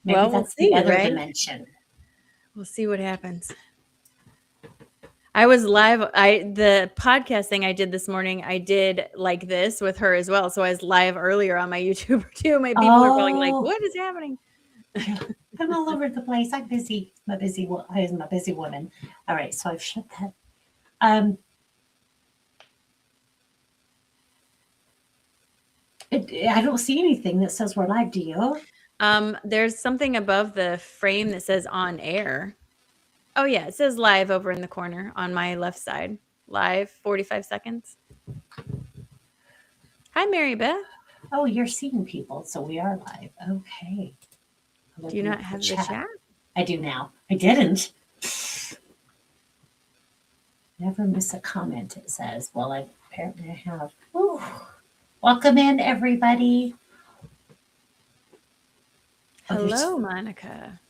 Maybe Well, we'll that's the see, other right? dimension. We'll see what happens. I was live. The podcast thing I did this morning, I did like this with her as well. So I was live earlier on my YouTube too. My people are probably like, Oh, "What is happening?" yeah. I'm all over the place. I'm busy. I'm a busy woman. All right, so I've shut that. Um, I don't see anything that says we're live. Do you? There's something above the frame that says "on air." Oh yeah, it says live over in the corner on my left side. Live, 45 seconds. Hi, Mary Beth. Oh, you're seeing people, so we are live. Okay. I'm Do you looking not at the have the chat. chat? I do now. I didn't. Never miss a comment, it says. Well, I apparently have. Ooh. Welcome in, everybody. Oh, there's Hello, Monica.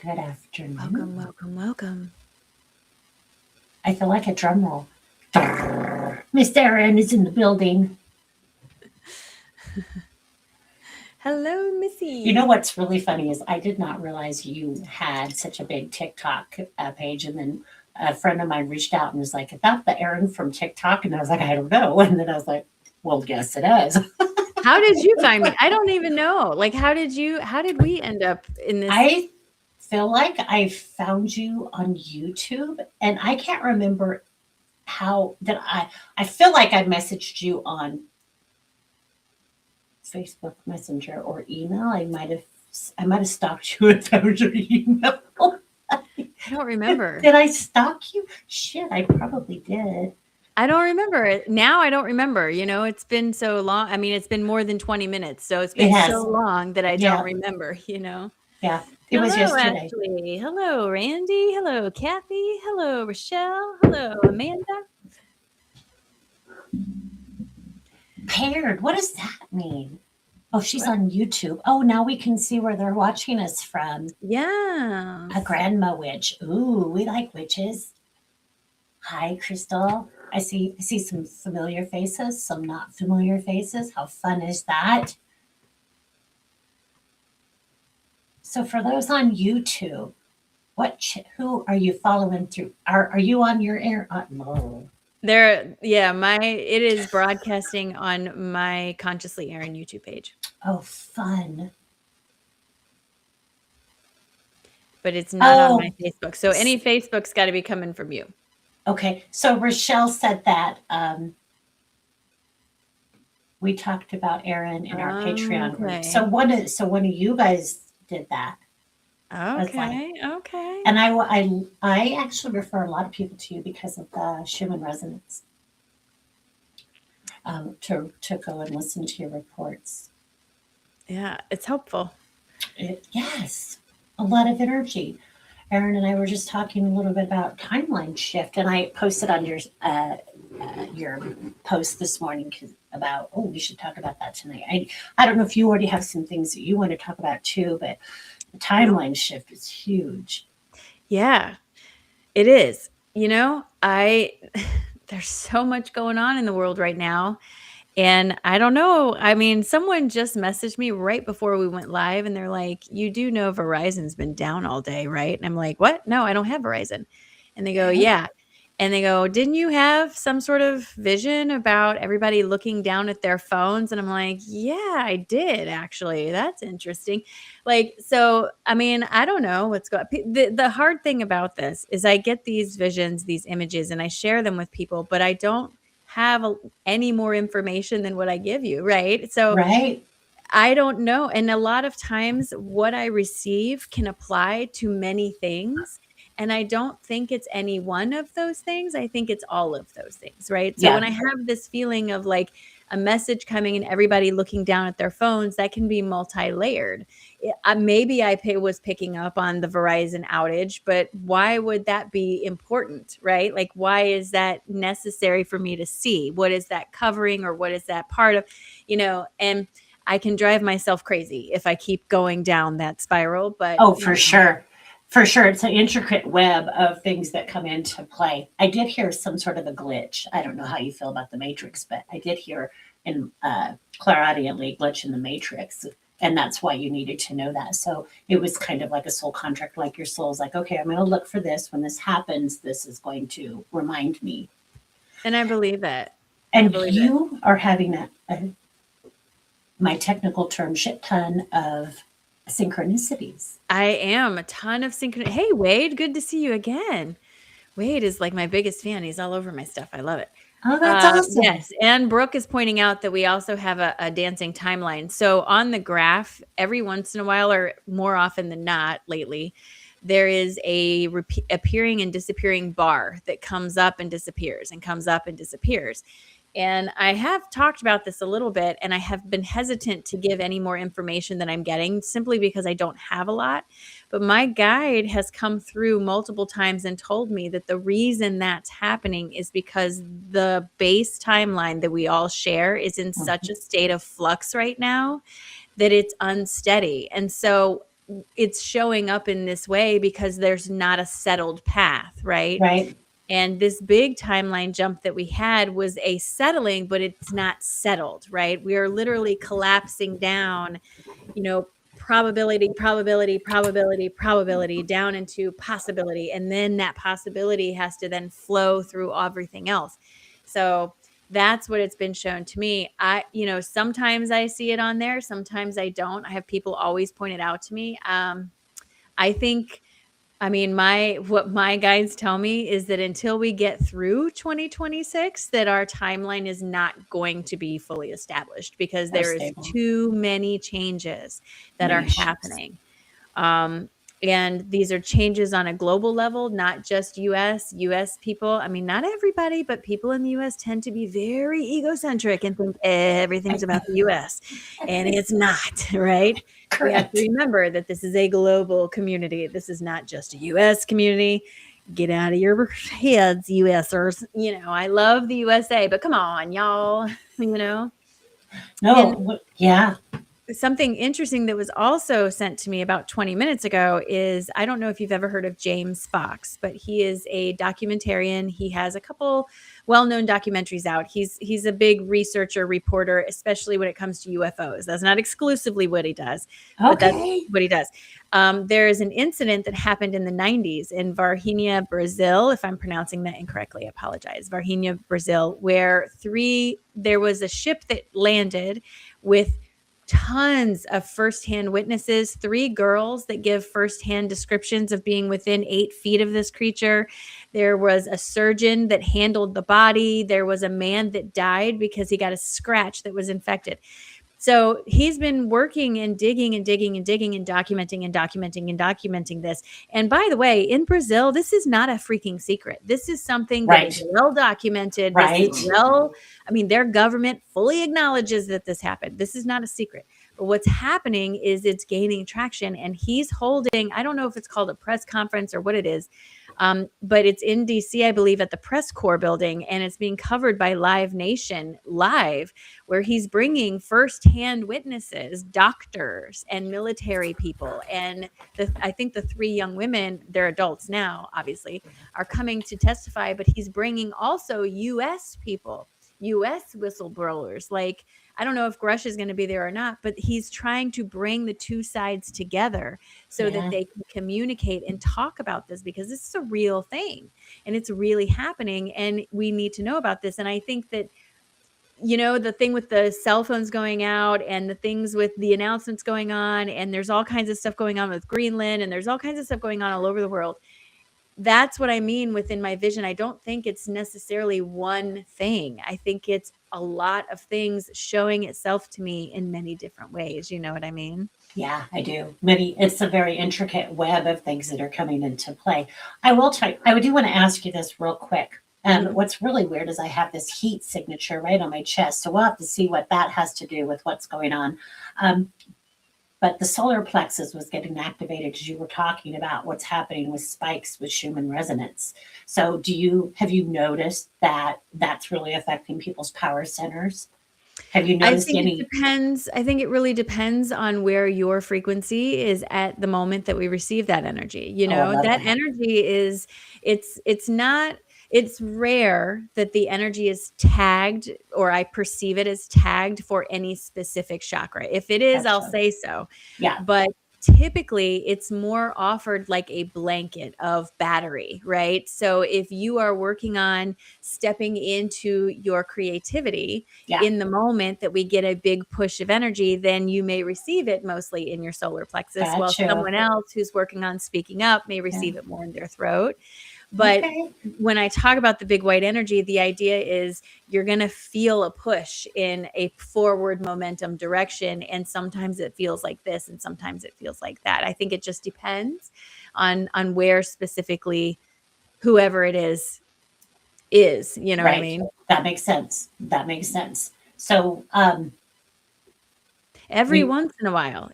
good afternoon. Welcome, welcome, welcome. I feel like a drum roll. Miss Erin is in the building. Hello, You know Missy. what's really funny is I did not realize you had such a big TikTok page, and then a friend of mine reached out and was like, "Is that the Erin from TikTok?" And I was like, "I don't know." And then I was like, "Well, yes, it is." How did you find me? I don't even know. Like, how did we end up in this? I feel like I found you on YouTube, and I can't remember how that I feel like I messaged you on Facebook Messenger or email. I might have stalked you and found your email. I don't remember. Did I stalk you? Shit, I probably did. I don't remember it. Now I don't remember. It's been so long. I mean, it's been more than 20 minutes. So it's It been so has. long that I don't Yeah, remember. yeah. It was Hello, yesterday. Ashley. Hello, Randy. Hello, Kathy. Hello, Rochelle. Hello, Amanda. Paired. What does that mean? Oh, she's What? on YouTube. Oh, now we can see where they're watching us from. A Yes. grandma witch. Ooh, we like witches. Hi, Crystal. I see some familiar faces, some not familiar faces. How fun is that? So for those on YouTube, who are you following through? Are you on your air? No. It is broadcasting on my Consciously Aaron YouTube page, Oh, fun. but it's not on my Oh, Facebook. So any Facebook's got to be coming from you. okay. So Rochelle said that we talked about Aaron in our Patreon group. So Okay. one of you guys did that. I was like, Okay. Okay. and I actually refer a lot of people to you because of the Schumann resonance. To go and listen to your reports. Yeah, it's helpful. Yes, a lot of energy. Aaron and I were just talking a little bit about timeline shift, and I posted on your post this morning about, oh, we should talk about that tonight. I don't know if you already have some things that you want to talk about too, but the No. timeline shift is huge. Yeah, it is. I there's so much going on in the world right now. And I don't know. I mean, someone just messaged me right before we went live and they're like, "You do know Verizon's been down all day, right?" And I'm like, "What? No, I don't have Verizon." And they go, Okay. "Yeah." And they go, "Didn't you have some sort of vision about everybody looking down at their phones?" And I'm like, "Yeah, I did actually. That's interesting." Like, so, I mean, I don't know what's going. The hard thing about this is I get these visions, these images, and I share them with people, but I don't have any more information than what I give you, right? So Right? I don't know. And a lot of times, what I receive can apply to many things. And I don't think it's any one of those things. I think it's all of those things, right? So when Yeah. I have this feeling of like a message coming and everybody looking down at their phones, that can be multi-layered. Maybe was picking up on the Verizon outage, but why would that be important, right? Like, why is that necessary for me to see? What is that covering, or what is that part of, and I can drive myself crazy if I keep going down that spiral. But, Oh, for sure. For sure. It's an intricate web of things that come into play. I did hear some sort of a glitch. I don't know how you feel about the Matrix, but I did hear in clairaudiently glitch in the Matrix. And that's why you needed to know that. So it was kind of like a soul contract, like your soul's like, okay, I'm going to look for this. When this happens, this is going to remind me. And I believe it. I And believe it. you are having my technical term, shit ton of synchronicities. I am a ton of synchron. Hey, Wade, good to see you again. Wade is like my biggest fan. He's all over my stuff. I love it. Oh, that's awesome. Yes. And Brooke is pointing out that we also have a dancing timeline. So on the graph, every once in a while, or more often than not lately, there is a appearing and disappearing bar that comes up and disappears and comes up and disappears. And I have talked about this a little bit, and I have been hesitant to give any more information than I'm getting simply because I don't have a lot. But my guide has come through multiple times and told me that the reason that's happening is because the base timeline that we all share is in such a state of flux right now that it's unsteady. And so it's showing up in this way because there's not a settled path, right? Right. And this big timeline jump that we had was a settling, but it's not settled, right? We are literally collapsing down, probability down into possibility. And then that possibility has to then flow through everything else. So that's what it's been shown to me. Sometimes I see it on there. Sometimes I don't. I have people always point it out to me. What my guides tell me is that until we get through 2026, that our timeline is not going to be fully established because there is too many changes that are happening. And these are changes on a global level, not just US people. Not everybody, but people in the US tend to be very egocentric and think everything's about the US, and it's not, right? Correct. We have to remember that this is a global community. This is not just a US community. Get out of your heads, USers. I love the USA, but come on, y'all, No, yeah. Something interesting that was also sent to me about 20 minutes ago is, I don't know if you've ever heard of James Fox, but he is a documentarian. He has a couple well-known documentaries out. He's a big researcher, reporter, especially when it comes to UFOs. That's not exclusively what he does, but that's what he does. There is an incident that happened in the 90s in Varginha, Brazil. If I'm pronouncing that incorrectly, I apologize. Varginha, Brazil, where there was a ship that landed with tons of firsthand witnesses, 3 girls that give firsthand descriptions of being within 8 feet of this creature. There was a surgeon that handled the body. There was a man that died because he got a scratch that was infected. So he's been working and digging and digging and digging and documenting this. And by the way, in Brazil, this is not a freaking secret. This is something that is well documented. Right. Their government fully acknowledges that this happened. This is not a secret. But what's happening is it's gaining traction, and he's holding, I don't know if it's called a press conference or what it is, but it's in DC, I believe, at the Press Corps building, and it's being covered by Live Nation Live, where he's bringing firsthand witnesses, doctors and military people. And I think the 3 young women, they're adults now, obviously, are coming to testify, but he's bringing also US people, US whistleblowers. Like, I don't know if Grush is going to be there or not, but he's trying to bring the 2 sides together so that they can communicate and talk about this, because this is a real thing and it's really happening, and we need to know about this. And I think that, the thing with the cell phones going out and the things with the announcements going on, and there's all kinds of stuff going on with Greenland, and there's all kinds of stuff going on all over the world. That's what I mean within my vision. I don't think it's necessarily one thing. I think it's a lot of things showing itself to me in many different ways. You know what I mean? Yeah, I do. It's a very intricate web of things that are coming into play. I do want to ask you this real quick. What's really weird is I have this heat signature right on my chest. So we'll have to see what that has to do with what's going on. But the solar plexus was getting activated as you were talking about what's happening with spikes with Schumann resonance. So have you noticed that that's really affecting people's power centers? Have you noticed it depends. I think it really depends on where your frequency is at the moment that we receive that energy. That energy is, it's not, It's rare that the energy is tagged, or I perceive it as tagged for any specific chakra. If it is, I'll Gotcha. say so. Yeah. But typically it's more offered like a blanket of battery, right? So if you are working on stepping into your creativity Yeah. in the moment that we get a big push of energy, then you may receive it mostly in your solar plexus, while Gotcha. someone else who's working on speaking up may Yeah. receive it more in their throat. But Okay. when I talk about the big white energy, the idea is you're going to feel a push in a forward momentum direction. And sometimes it feels like this, and sometimes it feels like that. I think it just depends on where specifically whoever it is, you know what I Right. mean? That makes sense. That makes sense. So Every we once in a while,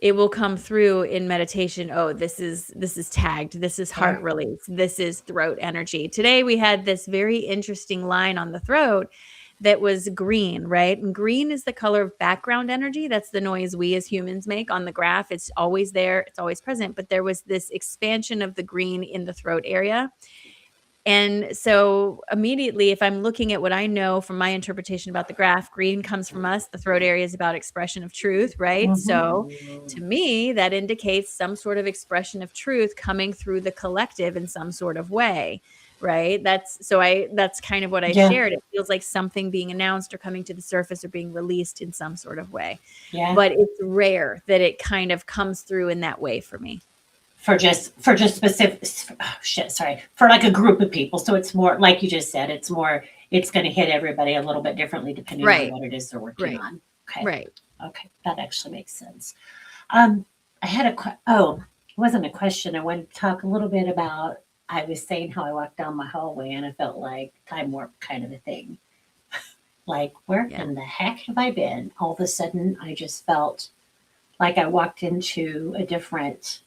it will come through in meditation. Oh, this is tagged. This is heart yeah. release. This is throat energy. Today we had this very interesting line on the throat that was green, right? And green is the color of background energy. That's the noise we as humans make on the graph. It's always there. It's always present. But there was this expansion of the green in the throat area. And so immediately, if I'm looking at what I know from my interpretation about the graph, green comes from us. The throat area is about expression of truth, right? So to me, that indicates some sort of expression of truth coming through the collective in some sort of way, right? That's kind of what I Yeah. shared. It feels like something being announced or coming to the surface or being released in some sort of way. Yeah. But it's rare that it kind of comes through in that way for me. For just specific, sorry, for like a group of people. So it's more like you just said, it's going to hit everybody a little bit differently depending Right. on what it is they're working Right. on. Okay. Right. Okay. That actually makes sense. I had it wasn't a question. I wanted to talk a little bit about, I was saying how I walked down my hallway and I felt like time warp kind of a thing. Like, where Yeah. in the heck have I been? All of a sudden, I just felt like I walked into a different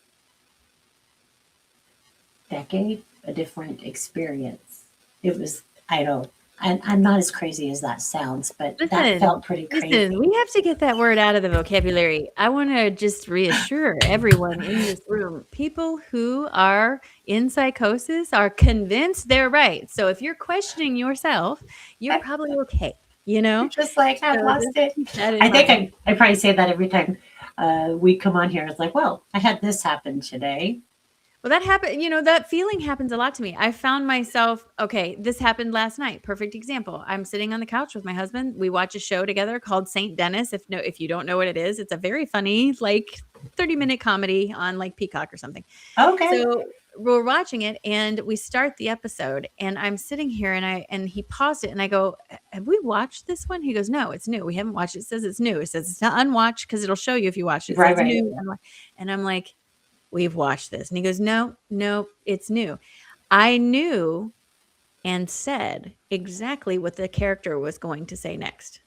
decade, a different experience. It was, I don't, I'm not as crazy as that sounds, but that felt pretty crazy. Listen, we have to get that word out of the vocabulary. I want to just reassure everyone in this room, people who are in psychosis are convinced they're right. So if you're questioning yourself, you're probably okay, you know? Just like, I've So lost just it. keep that in I think mind. I probably say that every time we come on here. It's like, well, I had this happen today. Well, that happened, that feeling happens a lot to me. I found myself, okay, this happened last night. Perfect example. I'm sitting on the couch with my husband. We watch a show together called Saint Dennis. If you don't know what it is, it's a very funny, like 30-minute comedy on like Peacock or something. Okay. So we're watching it and we start the episode and I'm sitting here and he paused it and I go, have we watched this one? He goes, no, it's new. We haven't watched it. It says it's new. It says it's not unwatched because it'll show you if you watch it. It says Right. new. And I'm like, we've watched this. And he goes, no, it's new. I knew and said exactly what the character was going to say next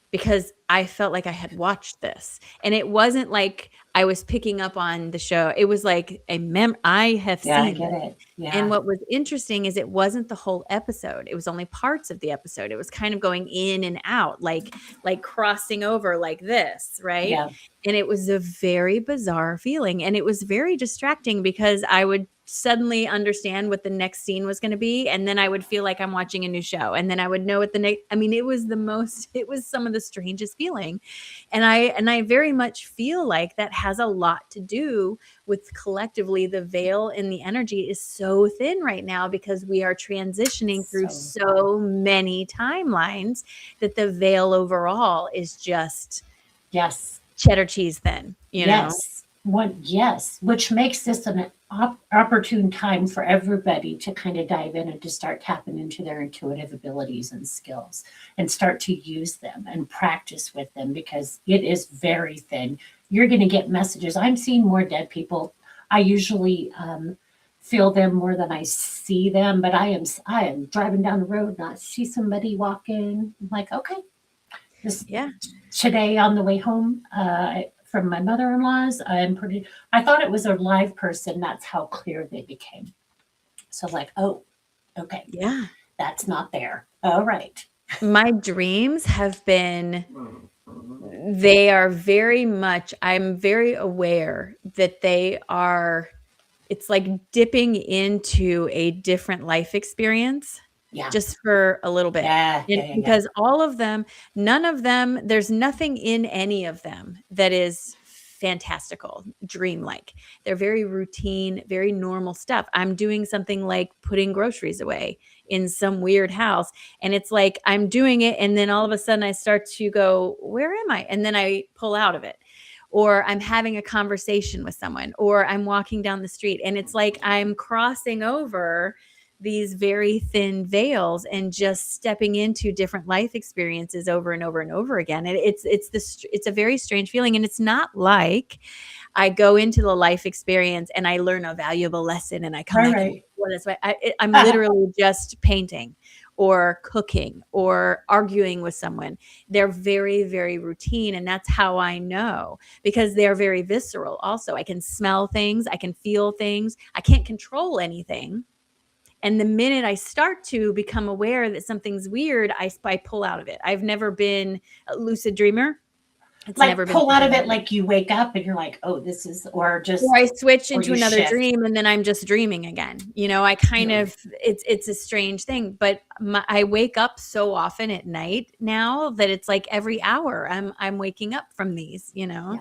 because I felt like I had watched this. And it wasn't like I was picking up on the show. It was like I have seen I get it. Yeah. And what was interesting is it wasn't the whole episode. It was only parts of the episode. It was kind of going in and out, like crossing over like this, right? Yeah. And it was a very bizarre feeling. And it was very distracting because I would suddenly understand what the next scene was going to be. And then I would feel like I'm watching a new show. And then I would know what the next, it was some of the strangest feeling. And I very much feel like that has a lot to do with collectively the veil and the energy is so thin right now because we are transitioning through so many timelines that the veil overall is just cheddar cheese thin, you know? Yes, which makes this an opportune time for everybody to kind of dive in and to start tapping into their intuitive abilities and skills and start to use them and practice with them because it is very thin. You're going to get messages. I'm seeing more dead people. I usually feel them more than I see them, but I am driving down the road and I see somebody walking. I'm like, okay. Today on the way home, from my mother-in-law's, I thought it was a live person. That's how clear they became. So I was like, oh, okay. Yeah. That's not there. All right. My dreams have been, they are very much, I'm very aware that they are, it's like dipping into a different life experience Yeah. just for a little bit. Yeah. And because all of them, none of them, there's nothing in any of them that is fantastical, dreamlike. They're very routine, very normal stuff. I'm doing something like putting groceries away in some weird house. And it's like I'm doing it. And then all of a sudden I start to go, where am I? And then I pull out of it. Or I'm having a conversation with someone, or I'm walking down the street. And it's like I'm crossing over these very thin veils and just stepping into different life experiences over and over and over again. And it's a very strange feeling. And it's not like I go into the life experience and I learn a valuable lesson and I come back. Right. Well, that's why I'm literally just painting or cooking or arguing with someone. They're very, very routine. And that's how I know, because they're very visceral. Also, I can smell things. I can feel things. I can't control anything. And the minute I start to become aware that something's weird, I pull out of it. I've never been a lucid dreamer. It's Like never been pull out of something it, like you wake up and you're like, oh, this is, or just, or I switch or into you another shift. dream and then I'm just dreaming again. You know, I kind of, it's a strange thing, but I wake up so often at night now that it's like every hour I'm waking up from these, you know?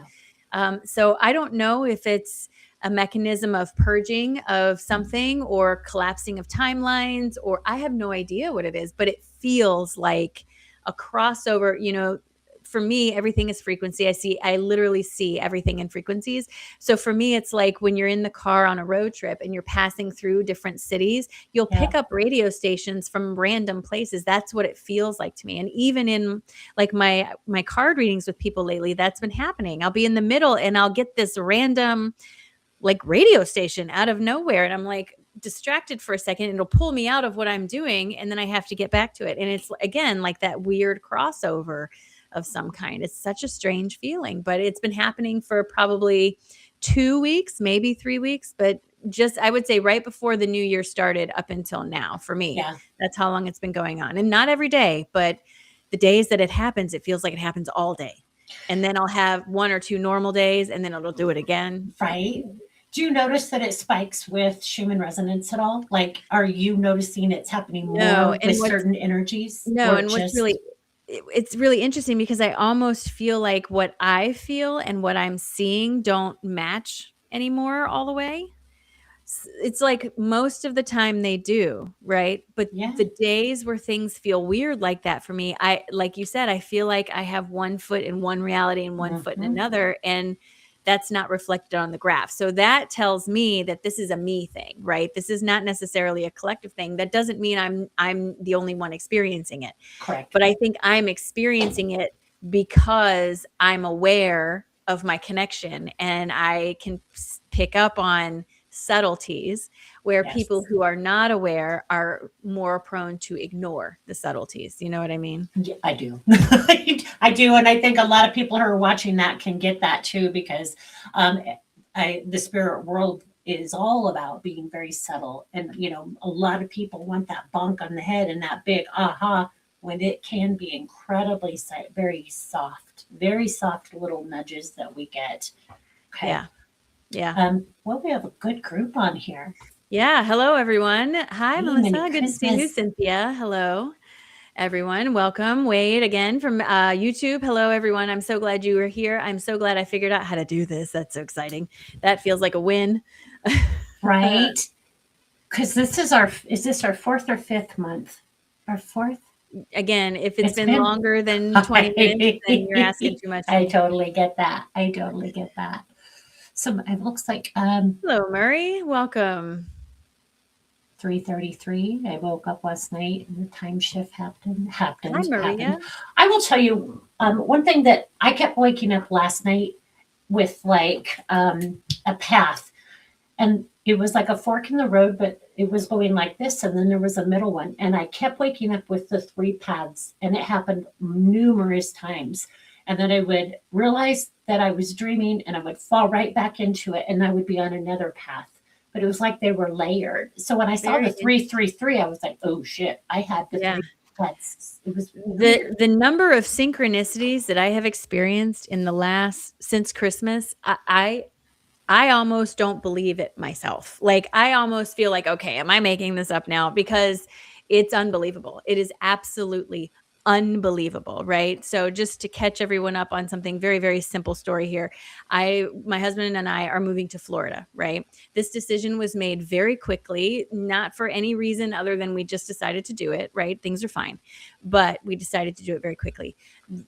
So I don't know if it's a mechanism of purging of something or collapsing of timelines, or I have no idea what it is, but it feels like a crossover. You know, for me, everything is frequency. I literally see everything in frequencies. So for me, it's like when you're in the car on a road trip and you're passing through different cities, you'll pick up radio stations from random places. That's what it feels like to me. And even in like my card readings with people lately, that's been happening. I'll be in the middle and I'll get this random like radio station out of nowhere. And I'm like distracted for a second. It'll pull me out of what I'm doing. And then I have to get back to it. And it's again, like that weird crossover of some kind. It's such a strange feeling, but it's been happening for probably 2 weeks, maybe 3 weeks, but just, I would say right before the new year started up until now for me. That's how long it's been going on. And not every day, but the days that it happens, it feels like it happens all day. And then I'll have 1 or 2 normal days and then it'll do it again. Right. Do you notice that it spikes with Schumann resonance at all? Like, are you noticing it's happening more with certain energies? No, and what's really, it's really interesting because I almost feel like what I feel and what I'm seeing don't match anymore all the way. It's like most of the time they do, right? But the days where things feel weird like that for me, like you said, I feel like I have one foot in one reality and one foot in another, and that's not reflected on the graph. So that tells me that this is a me thing, right? This is not necessarily a collective thing. That doesn't mean I'm the only one experiencing it. Correct. But I think I'm experiencing it because I'm aware of my connection and I can pick up on subtleties where people who are not aware are more prone to ignore the subtleties. You know what I mean? Yeah, I do. I do. And I think a lot of people who are watching that can get that too, because the spirit world is all about being very subtle. And, you know, a lot of people want that bonk on the head and that big aha, when it can be incredibly very soft little nudges that we get. Okay. Yeah. Well, we have a good group on here. Yeah. Hello, everyone. Hi, Melissa. Merry Good to see you. Cynthia. Hello, everyone. Welcome. Wade again from YouTube. Hello, everyone. I'm so glad you were here. I'm so glad I figured out how to do this. That's so exciting. That feels like a win. Right. Because is this our 4th or 5th month? Our 4th? Again, if it's been longer than 20 minutes, then you're asking too much. I totally get that. So it looks like hello, Murray. Welcome. 3:33. I woke up last night and the time shift happened. Hi, Maria. I will tell you one thing that I kept waking up last night with like a path, and it was like a fork in the road, but it was going like this, and then there was a middle one, and I kept waking up with the 3 paths, and it happened numerous times. And then I would realize that I was dreaming and I would fall right back into it and I would be on another path. But it was like they were layered. So when I saw the 333, I was like, oh shit, I had the 3 paths. It was the number of synchronicities that I have experienced in the since Christmas. I I almost don't believe it myself. Like, I almost feel like, okay, am I making this up now? Because it's unbelievable. It is absolutely unbelievable, right? So just to catch everyone up on something very, very simple story here. My husband and I are moving to Florida, right? This decision was made very quickly, not for any reason other than we just decided to do it, right? Things are fine. But we decided to do it very quickly.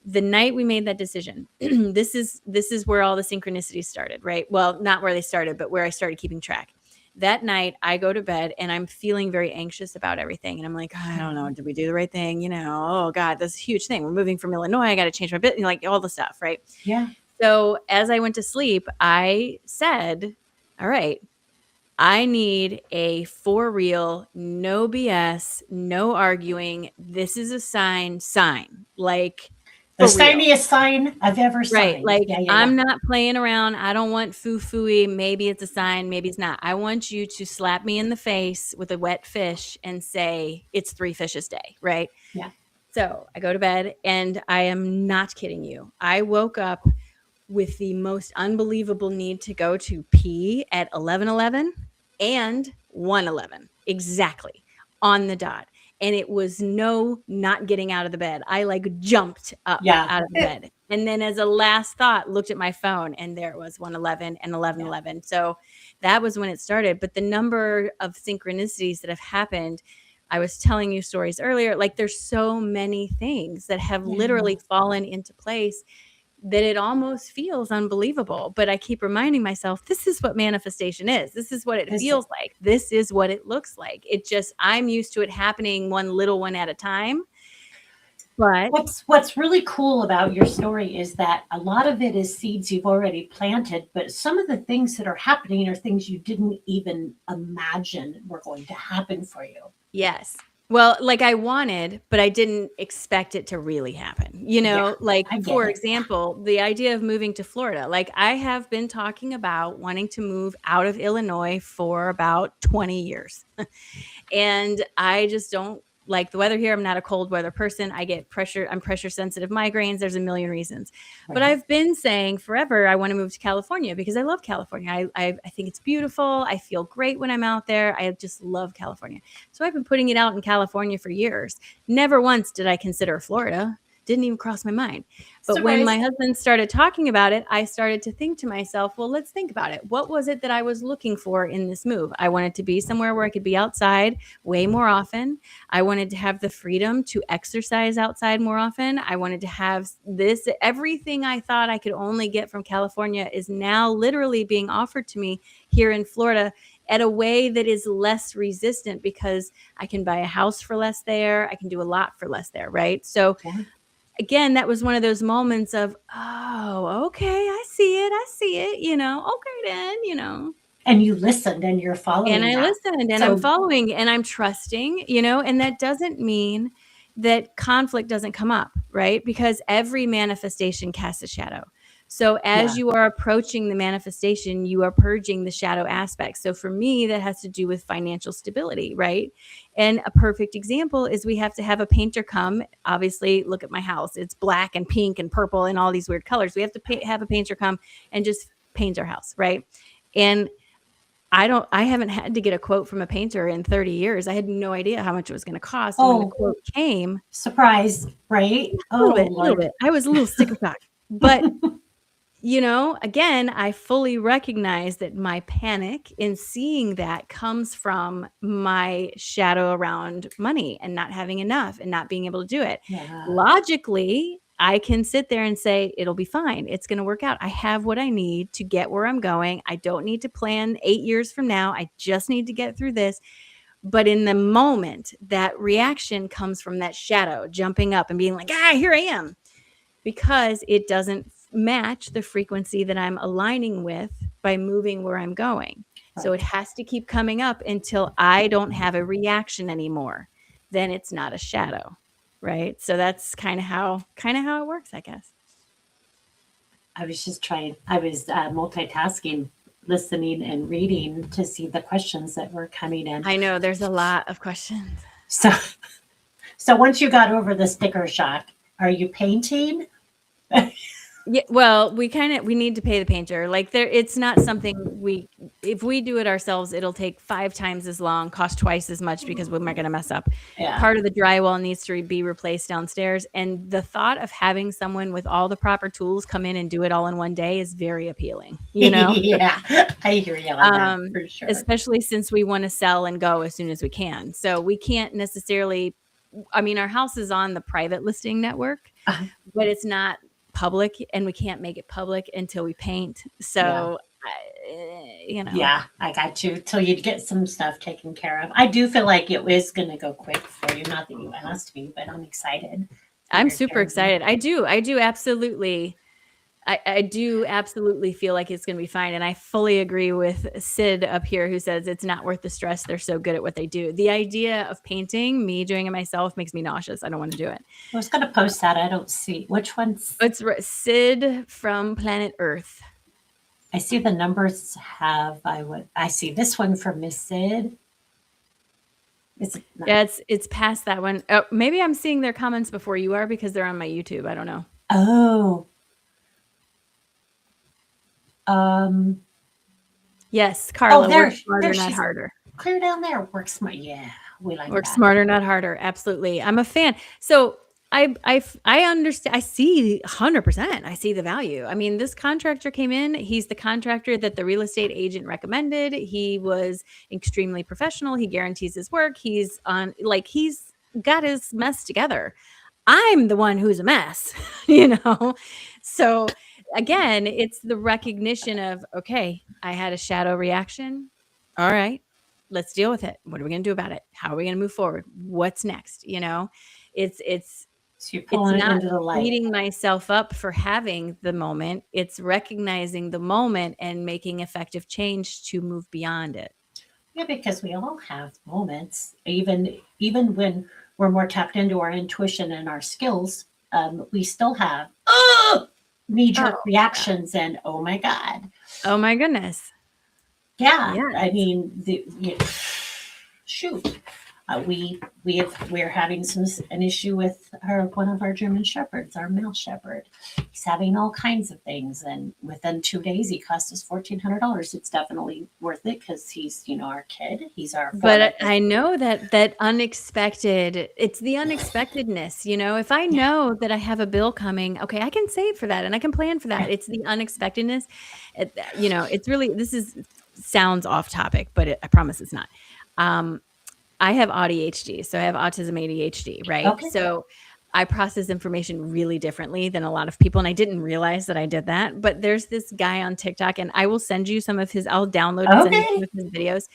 The night we made that decision, this is where all the synchronicities started, right? Well, not where they started, but where I started keeping track. That night I go to bed and I'm feeling very anxious about everything. And I'm like, I don't know, did we do the right thing? Oh God, this is a huge thing. We're moving from Illinois. I got to change my bit, like all the stuff, right? Yeah. So as I went to sleep, I said, all right, I need a for real, no BS, no arguing. This is a sign, like The for real. shiniest sign I've ever Right. signed. Like, Yeah, yeah, yeah. I'm not playing around. I don't want foo-fooey. Maybe it's a sign, maybe it's not. I want you to slap me in the face with a wet fish and say it's 3 fishes day, right? Yeah. So I go to bed and I am not kidding you. I woke up with the most unbelievable need to go to pee at 11:11 and 1:11 exactly on the dot. And it was no not getting out of the bed. I like jumped up Yeah. out of the bed. And then as a last thought, looked at my phone and there it was 1:11 and 11:11. So that was when it started. But the number of synchronicities that have happened, I was telling you stories earlier, like there's so many things that have literally fallen into place that it almost feels unbelievable. But I keep reminding myself, this is what manifestation is. This is what it feels like. This is what it looks like. It just, I'm used to it happening one little one at a time. But what's really cool about your story is that a lot of it is seeds you've already planted, but some of the things that are happening are things you didn't even imagine were going to happen for you. yes. Well, like I wanted, but I didn't expect it to really happen. Yeah, Like I get for it. example, the idea of moving to Florida. Like I have been talking about wanting to move out of Illinois for about 20 years. And I just don't like the weather here. I'm not a cold weather person. I get pressure. I'm pressure sensitive migraines. There's a million reasons. But Right. I've been saying forever, I want to move to California because I love California. I think it's beautiful. I feel great when I'm out there. I just love California. So I've been putting it out in California for years. Never once did I consider Florida. Didn't even cross my mind. But when my husband started talking about it, I started to think to myself, well, let's think about it. What was it that I was looking for in this move? I wanted to be somewhere where I could be outside way more often. I wanted to have the freedom to exercise outside more often. I wanted to have this, everything I thought I could only get from California is now literally being offered to me here in Florida at a way that is less resistant because I can buy a house for less there. I can do a lot for less there, right? So again, that was one of those moments of, oh, okay, I see it. Okay, then. And you listened and you're following And I that. listened and I'm following and I'm trusting, and that doesn't mean that conflict doesn't come up, right? Because every manifestation casts a shadow. So as you are approaching the manifestation, you are purging the shadow aspects. So for me, that has to do with financial stability, right? And a perfect example is we have to have a painter come. Obviously, look at my house. It's black and pink and purple and all these weird colors. We have to have a painter come and just paint our house, right? And I haven't had to get a quote from a painter in 30 years. I had no idea how much it was going to cost. And when the quote came, surprise, right? A little bit. I was a little sticker shock. But again, I fully recognize that my panic in seeing that comes from my shadow around money and not having enough and not being able to do it. Logically, I can sit there and say, it'll be fine. It's going to work out. I have what I need to get where I'm going. I don't need to plan 8 years from now. I just need to get through this. But in the moment, that reaction comes from that shadow jumping up and being like, here I am, because it doesn't match the frequency that I'm aligning with by moving where I'm going. Right. So it has to keep coming up until I don't have a reaction anymore. Then it's not a shadow. Right. So that's kind of how it works, I guess. I was multitasking, listening and reading to see the questions that were coming in. I know there's a lot of questions. So once you got over the sticker shock, are you painting? Yeah, well, we need to pay the painter. Like it's not something if we do it ourselves, it'll take 5 times as long, cost twice as much because we're going to mess up. Yeah. Part of the drywall needs to be replaced downstairs, and the thought of having someone with all the proper tools come in and do it all in one day is very appealing, you know? Yeah. I hear you on that for sure. Especially since we want to sell and go as soon as we can. So we can't necessarily, I mean, our house is on the private listing network, Uh, but it's not public, and we can't make it public until we paint. yeah. So, you know, Yeah, I got you. Till you get some stuff taken care of. I do feel like it is going to go quick for you. Not that you asked me, but I'm excited. that I'm you're super hearing me. excited. I do absolutely. I do absolutely feel like it's going to be fine. And I fully agree with Sid up here, who says it's not worth the stress. They're so good at what they do. The idea of painting, me doing it myself, makes me nauseous. I don't want to do it. I was going to post that. I don't see which ones. It's Sid from Planet Earth. I see the numbers have. I see this one from Miss Sid. Is it not? Yeah, it's past that one. Oh, maybe I'm seeing their comments before you are because they're on my YouTube. I don't know. Oh. Um. Yes, Carla, there work smarter, not she's harder. clear down there. Work smart. Yeah, we like Work that. smarter, not harder. Absolutely. I'm a fan. So I understand. I see 100%. I see the value. I mean, this contractor came in. He's the contractor that the real estate agent recommended. He was extremely professional. He guarantees his work. He's got his mess together. I'm the one who's a mess, you know? So again, it's the recognition of, okay, I had a shadow reaction. All right, let's deal with it. What are we going to do about it? How are we going to move forward? What's next? You know, it's So you're pulling it not into the light. beating myself up for having the moment. It's recognizing the moment and making effective change to move beyond it. Yeah, because we all have moments, even when we're more tapped into our intuition and our skills, we still have knee jerk Oh, reactions and oh my god, oh my goodness. yeah. Yeah. I mean, shoot, we're having an issue with one of our German shepherds, our male shepherd. He's having all kinds of things, and within 2 days, he cost us $1,400. It's definitely worth it because he's our kid. He's our But I know that unexpected, it's the unexpectedness, you know, if I know that I have a bill coming, okay, I can save for that and I can plan for that. It's the unexpectedness. You know, it's really, sounds off topic, but I promise it's not. I have ADHD, so I have autism ADHD, right? Okay. So I process information really differently than a lot of people, and I didn't realize that I did that. But there's this guy on TikTok, and I will send you some of his. I'll download and send you some of his videos.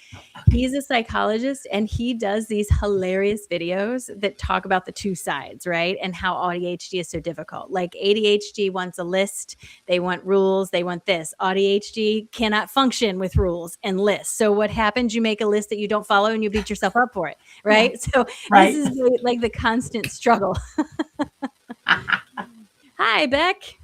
He's a psychologist, and he does these hilarious videos that talk about the two sides, right? And how ADHD is so difficult. Like ADHD wants a list, they want rules, they want this. ADHD cannot function with rules and lists. So what happens? You make a list that you don't follow, and you beat yourself up for it, right? Yeah. So Right. this is like the constant struggle. Hi, Beck.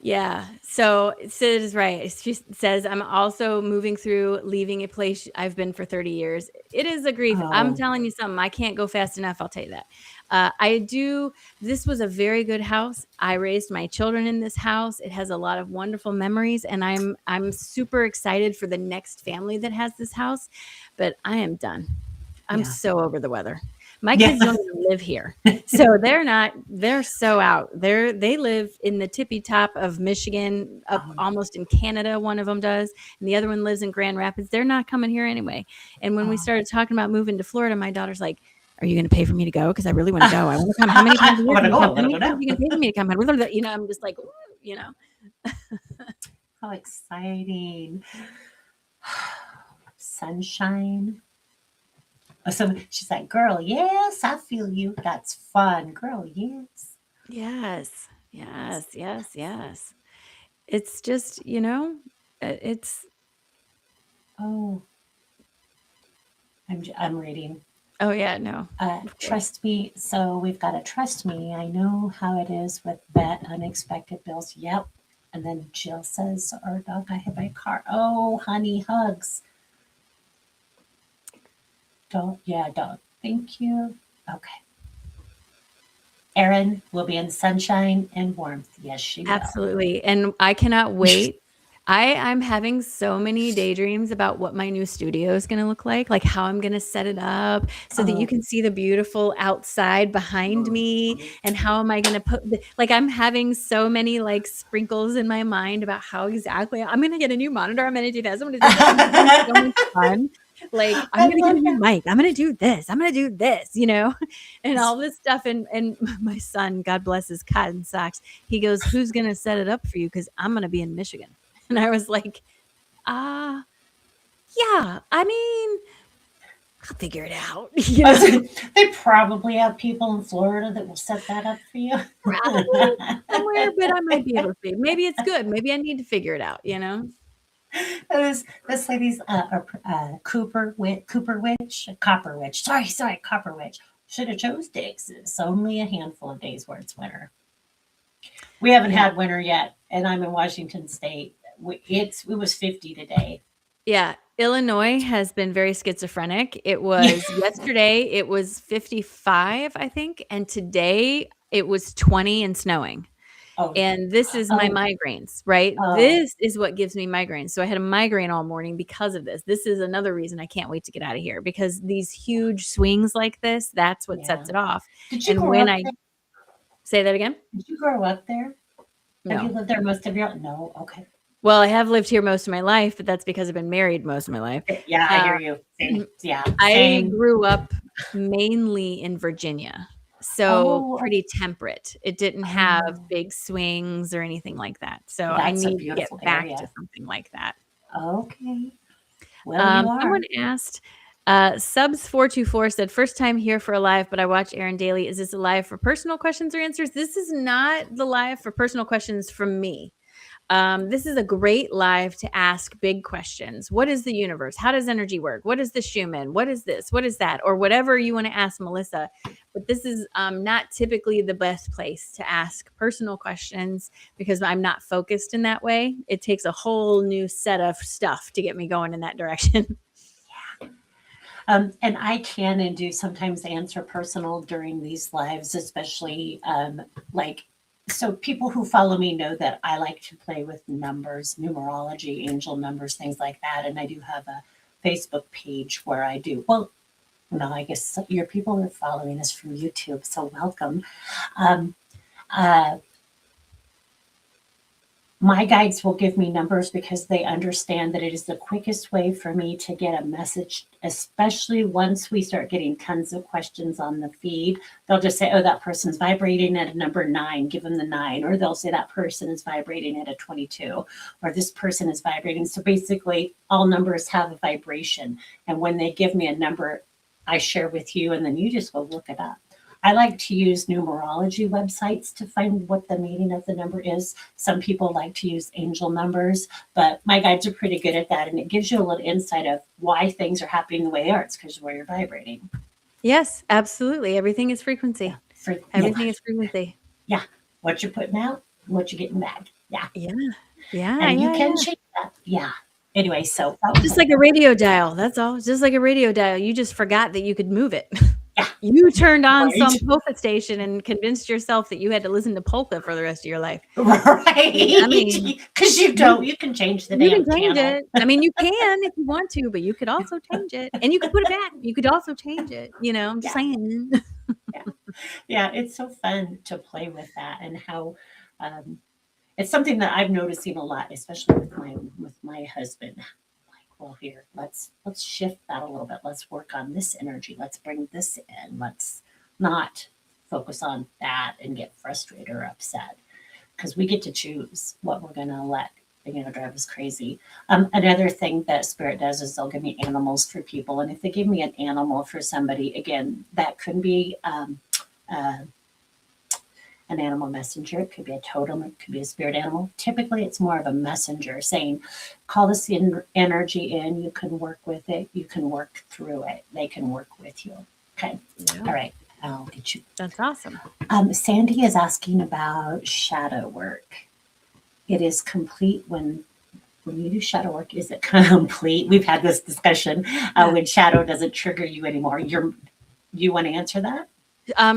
Yeah. So Sid is right. She says, I'm also moving through leaving a place I've been for 30 years. It is a grief. I'm telling you something. I can't go fast enough. I'll tell you that. This was a very good house. I raised my children in this house. It has a lot of wonderful memories, and I'm super excited for the next family that has this house, but I am done. I'm so over the weather. My kids don't even live here. So they're so out. They live in the tippy top of Michigan, up almost in Canada, one of them does. And the other one lives in Grand Rapids. They're not coming here anyway. And when we started talking about moving to Florida, my daughter's like, are you going to pay for me to go? Because I really want to go. I want to come. How many times are you going to come? How many times are you going to pay for me to come? You know, I'm just like, you know. How exciting. Sunshine. So she's like, girl, yes, I feel you. That's fun. Girl, yes. Yes. It's just, you know, it's. Oh, I'm reading. Oh, yeah, no. Trust me. So we've got to trust me. I know how it is with that unexpected bills. Yep. And then Jill says, our dog, I hit my car. Oh, honey, hugs. Don't. Thank you. Okay. Erin will be in sunshine and warmth. Yes, she will. Absolutely. And I cannot wait. I'm having so many daydreams about what my new studio is going to look like how I'm going to set it up so that you can see the beautiful outside behind me, and how am I going to put I'm having so many sprinkles in my mind about how exactly I'm going to get a new monitor. I'm going to do this. I'm going to do that. I'm having so much fun. I'm going to get a new mic. I'm going to do this. I'm going to do this, and all this stuff. And my son, God bless his cotton socks, he goes, "Who's going to set it up for you? Because I'm going to be in Michigan." And I was like, yeah, I mean, I'll figure it out. They probably have people in Florida that will set that up for you. Probably somewhere, but I might be able to see. Maybe it's good. Maybe I need to figure it out, This lady's Copper Witch. Sorry, Copper Witch. Should have chose Dix. It's only a handful of days where it's winter. We haven't had winter yet, and I'm in Washington State. It was 50 today. Yeah, Illinois has been very schizophrenic. It was yesterday, it was 55, I think, and today it was 20 and snowing. And this is my migraines, right? This is what gives me migraines. So I had a migraine all morning because of this. This is another reason I can't wait to get out of here, because these huge swings like this, that's what sets it off. Did you say that again? Did you grow up there? No. Have you lived there most of your life? No. Okay. Well, I have lived here most of my life, but that's because I've been married most of my life. Yeah, I hear you. Same. Yeah. I grew up mainly in Virginia. So pretty temperate. It didn't have big swings or anything like that. So I need to get back to something like that. Okay. Well, someone asked, Subs424 said, first time here for a live, but I watch Erin daily. Is this a live for personal questions or answers? This is not the live for personal questions from me. This is a great live to ask big questions. What is the universe? How does energy work? What is the Schumann? What is this? What is that? Or whatever you want to ask Melissa. But this is not typically the best place to ask personal questions, because I'm not focused in that way. It takes a whole new set of stuff to get me going in that direction. And I can and do sometimes answer personal during these lives, especially so people who follow me know that I like to play with numbers, numerology, angel numbers, things like that. And I do have a Facebook page where I do. Well, no, I guess your people are following us from YouTube, so welcome. My guides will give me numbers because they understand that it is the quickest way for me to get a message, especially once we start getting tons of questions on the feed. They'll just say, oh, that person's vibrating at a number 9, give them the 9. Or they'll say that person is vibrating at a 22, or this person is vibrating. So basically, all numbers have a vibration. And when they give me a number, I share with you, and then you just go look it up. I like to use numerology websites to find what the meaning of the number is. Some people like to use angel numbers, but my guides are pretty good at that. And it gives you a little insight of why things are happening the way they are. It's because of where you're vibrating. Yes, absolutely. Everything is frequency. Everything is frequency. Yeah. What you're putting out, what you're getting back. Yeah. Yeah. And you can change that. Yeah. Anyway, so. Just like a radio dial. That's all. Just like a radio dial. You just forgot that you could move it. Yeah. You turned on some polka station and convinced yourself that you had to listen to polka for the rest of your life. Right. I mean, because you can change the damn channel. It. I mean, you can if you want to, but you could also change it, and you could put it back. You could also change it. I'm just saying. Yeah, it's so fun to play with that, and how it's something that I'm noticing a lot, especially with my husband. Well, here, let's shift that a little bit. Let's work on this energy. Let's bring this in. Let's not focus on that and get frustrated or upset, because we get to choose what we're going to let drive us crazy. Another thing that Spirit does is they'll give me animals for people. And if they give me an animal for somebody, again, that could be an animal messenger. It could be a totem. It could be a spirit animal. Typically, it's more of a messenger saying, call this energy in. You can work with it. You can work through it. They can work with you. Okay. Yeah. All right. I'll get you. That's awesome. Sandy is asking about shadow work. It is complete when you do shadow work. Is it complete? We've had this discussion when shadow doesn't trigger you anymore. You want to answer that?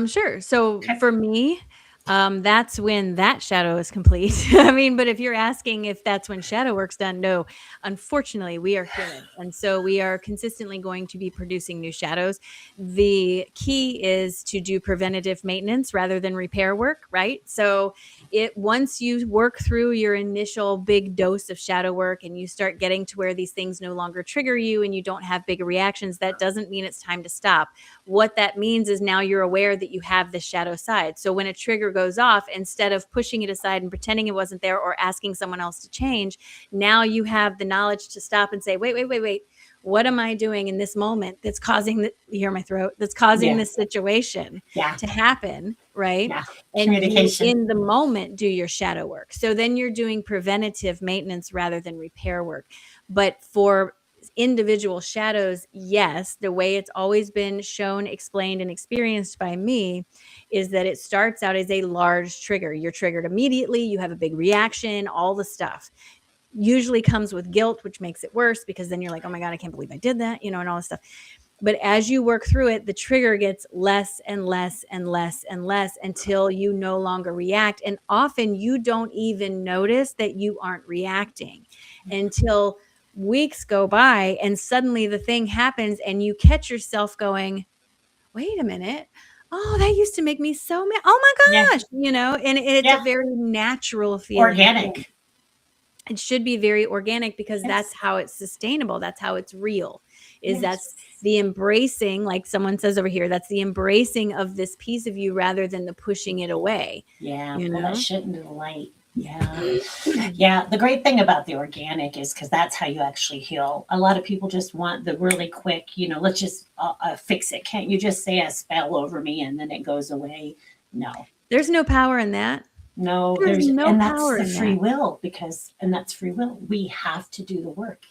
Sure. So Okay. for me, that's when that shadow is complete. I mean, but if you're asking if that's when shadow work's done, no. Unfortunately, we are human, and so we are consistently going to be producing new shadows. The key is to do preventative maintenance rather than repair work, right? So it once you work through your initial big dose of shadow work and you start getting to where these things no longer trigger you and you don't have big reactions, that doesn't mean it's time to stop. What that means is now you're aware that you have this shadow side. So when a trigger goes off, instead of pushing it aside and pretending it wasn't there or asking someone else to change, now you have the knowledge to stop and say, wait. What am I doing in this moment that's causing you hear my throat, that's causing Yeah. this situation Yeah. to happen, right? Yeah. And you Communication. in the moment do your shadow work. So then you're doing preventative maintenance rather than repair work. But for individual shadows, yes, the way it's always been shown, explained, and experienced by me is that it starts out as a large trigger. You're triggered immediately, you have a big reaction, all the stuff. Usually comes with guilt, which makes it worse because then you're like, oh my God, I can't believe I did that, and all this stuff. But as you work through it, the trigger gets less and less and less and less until you no longer react. And often you don't even notice that you aren't reacting until weeks go by and suddenly the thing happens and you catch yourself going, wait a minute. Oh, that used to make me so mad. Oh my Yeah. gosh, and it's a Yeah. very natural feeling. Organic. It should be very organic because that's Yes. how it's sustainable. That's how it's real. That's Yes. the embracing, like someone says over here, that's the embracing of this piece of you rather than the pushing it away, Yeah. you Pull that know? shit into the light. Yeah. Yeah. The great thing about the organic is because that's how you actually heal. A lot of people just want the really quick, let's just fix it. Can't you just say a spell over me and then it goes away? No. There's no power in that. No, There's no and that's power the in free that. will and that's free will. We have to do the work.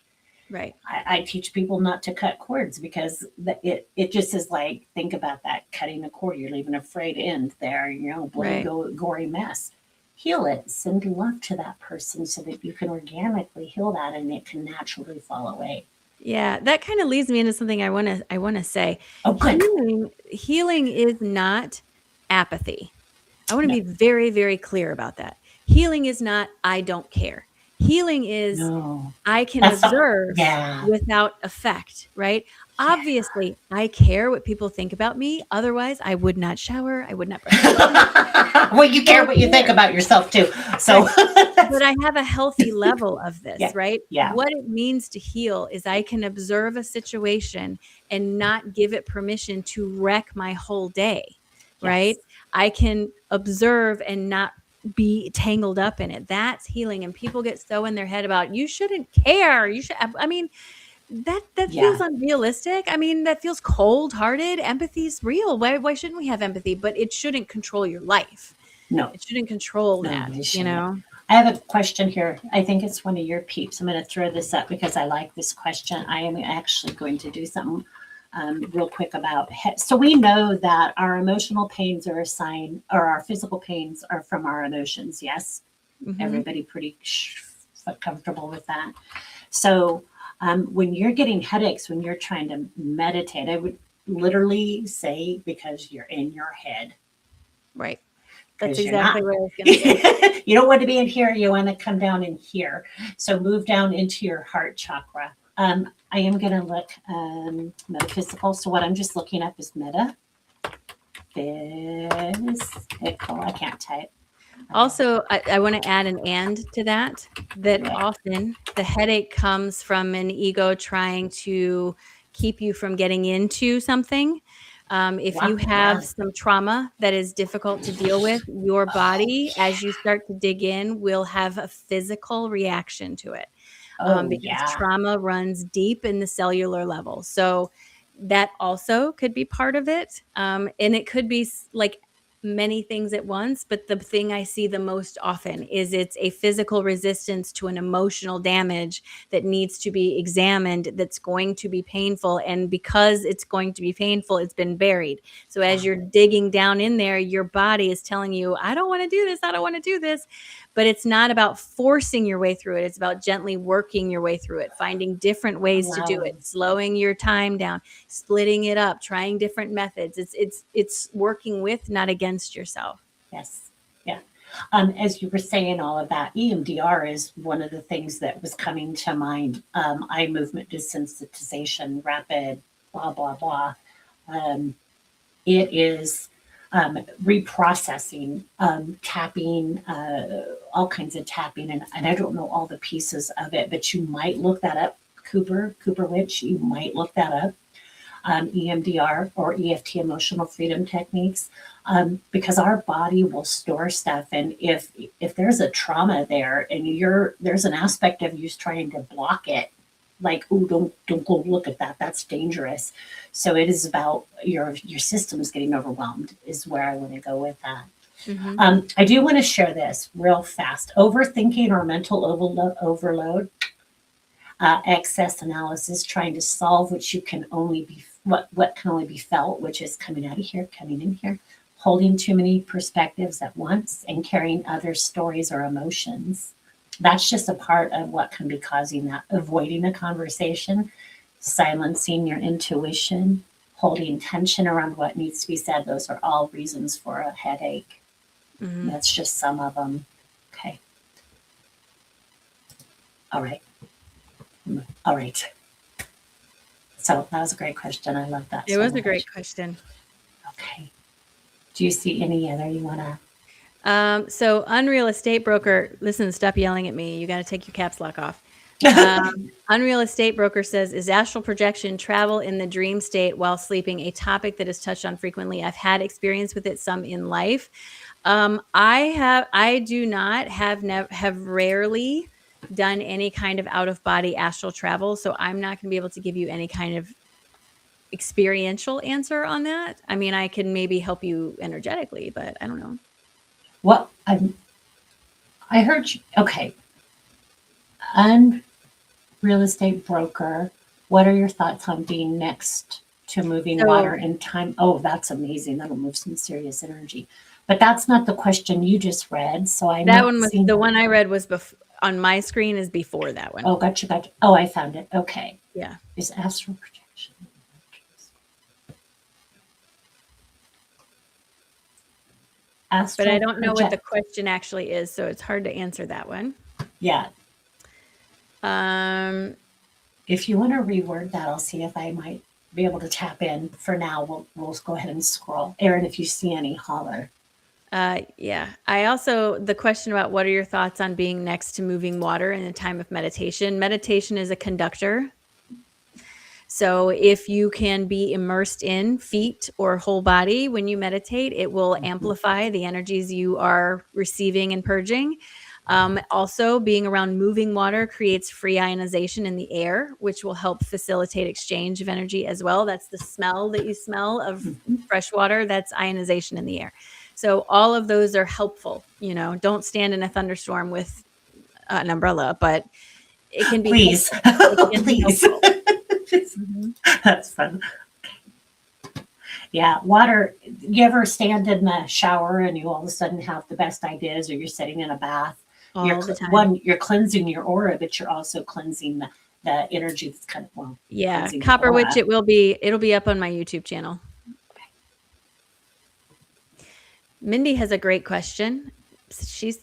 Right. I teach people not to cut cords because it just is like, think about that cutting a cord. You're leaving a frayed end there, bloody, Right. gory mess. Heal it, send love to that person so that you can organically heal that and it can naturally fall away. Yeah, that kind of leads me into something I want to say. Oh, good. Healing is not apathy. I want to No, be very, very clear about that. Healing is not I don't care. Healing is no. I can That's observe yeah. without effect, right? Obviously, I care what people think about me. Otherwise, I would not shower. I would not brush my teeth. Well, you care Don't what you think care. about yourself too. So, But I have a healthy level of this, yeah, right? yeah, What it means to heal is I can observe a situation and not give it permission to wreck my whole day, right? yes. I can observe and not be tangled up in it. That's healing. And people get so in their head about you shouldn't care. I mean, that feels Yeah. unrealistic. I mean, that feels cold-hearted. Empathy is real. Why shouldn't we have empathy? But it shouldn't control your life. No, It shouldn't control no, that, they you shouldn't. know? I have a question here. I think it's one of your peeps. I'm going to throw this up because I like this question. I am actually going to do something real quick about. So we know that our emotional pains are a sign, or our physical pains are from our emotions. Yes, Mhm. everybody pretty comfortable with that. So when you're getting headaches, when you're trying to meditate, I would literally say because you're in your head. Right. That's Because you're not. exactly what I was going to say. You don't want to be in here. You want to come down in here. So move down into your heart chakra. I am going to look metaphysical. So what I'm just looking up is metaphysical. I can't type. Also, I want to add an and to that Right. often the headache comes from an ego trying to keep you from getting into something. If Wow, you have yeah. some trauma that is difficult to deal with, your body, as you start to dig in, will have a physical reaction to it. Oh, Because yeah. trauma runs deep in the cellular level. So that also could be part of it. And it could be like many things at once, but the thing I see the most often is it's a physical resistance to an emotional damage that needs to be examined, that's going to be painful. And because it's going to be painful, it's been buried. So as you're digging down in there, your body is telling you, I don't want to do this. I don't want to do this. but it's not about forcing your way through it. It's about gently working your way through it, finding different ways to do it, Allowing. slowing your time down, splitting it up, trying different methods. It's working with, not against yourself. Yes. Yeah. As you were saying all of that, EMDR is one of the things that was coming to mind. Eye movement desensitization, rapid, blah, blah, blah. Um, it is reprocessing, tapping, all kinds of tapping. And I don't know all the pieces of it, but you might look that up. Cooper Witch, you might look that up. EMDR or EFT, emotional freedom techniques, because our body will store stuff, and if there's a trauma there, and there's an aspect of you trying to block it, like, oh, don't go look at that, that's dangerous. So it is about your system is getting overwhelmed, is where I want to go with that. Mm-hmm. I do want to share this real fast. Overthinking or mental overload, excess analysis, trying to solve what can only be felt, which is coming out of here, coming in here, holding too many perspectives at once, and carrying other stories or emotions. That's just a part of what can be causing that. Avoiding a conversation, silencing your intuition, holding tension around what needs to be said. Those are all reasons for a headache. Mm-hmm. That's just some of them. Okay. All right. So that was a great question. I love that. It so was a much. great question. Okay. Do you see any other you want to? So Unreal Estate Broker, listen, stop yelling at me. You got to take your caps lock off. Unreal Estate Broker says, is astral projection, travel in the dream state while sleeping, a topic that is touched on frequently? I've had experience with it some in life. I do not have rarely done any kind of out of body astral travel. So I'm not going to be able to give you any kind of experiential answer on that. I mean, I can maybe help you energetically, but I don't know. What I heard you. Okay. Real estate broker. What are your thoughts on being next to moving water in time? Oh, that's amazing. That'll move some serious energy. But that's not the question you just read. So that one was the one I read was on my screen is before that one. Oh, gotcha. Oh, I found it. Okay. Yeah. Is astral projection. But I don't know what the question actually is, so it's hard to answer that one. Yeah. If you want to reword that, I'll see if I might be able to tap in. For now, we'll go ahead and scroll. Erin, if you see any, holler. Yeah. The question about what are your thoughts on being next to moving water in a time of meditation? Meditation is a conductor. So if you can be immersed in feet or whole body when you meditate, it will amplify the energies you are receiving and purging. Also, being around moving water creates free ionization in the air, which will help facilitate exchange of energy as well. That's the smell that you smell of fresh water. That's ionization in the air. So all of those are helpful. You know, don't stand in a thunderstorm with an umbrella, but it can be please. Please. That's fun. Yeah, water. You ever stand in the shower and you all of a sudden have the best ideas, or you're sitting in a bath? All the time. You're cleansing your aura, but you're also cleansing the energy that's kind of Yeah, Copper Witch. It'll be up on my YouTube channel. Mindy has a great question.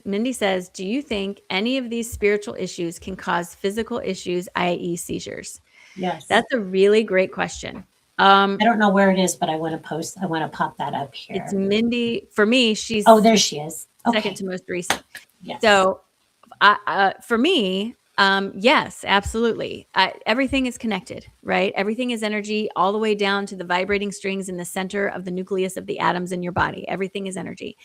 Mindy says, do you think any of these spiritual issues can cause physical issues, i.e. seizures? Yes. That's a really great question. I don't know where it is, but I want to pop that up here. It's Mindy. For me, she's there she is. Second to most recent. Yes. So for me, yes, absolutely. Everything is connected, right? Everything is energy all the way down to the vibrating strings in the center of the nucleus of the atoms in your body. Everything is energy.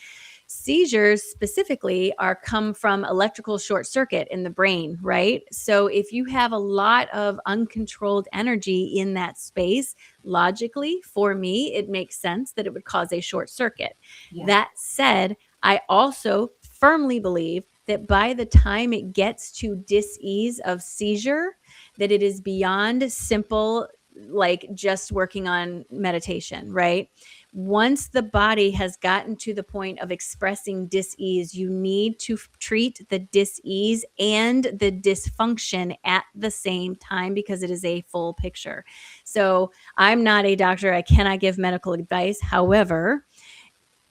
Seizures specifically come from electrical short circuit in the brain, right? So if you have a lot of uncontrolled energy in that space, logically, for me, it makes sense that it would cause a short circuit. Yeah. That said, I also firmly believe that by the time it gets to dis-ease of seizure, that it is beyond simple, like just working on meditation, right? once the body has gotten to the point of expressing dis-ease, you need to treat the dis-ease and the dysfunction at the same time, because it is a full picture. So I'm not a doctor. I cannot give medical advice. However,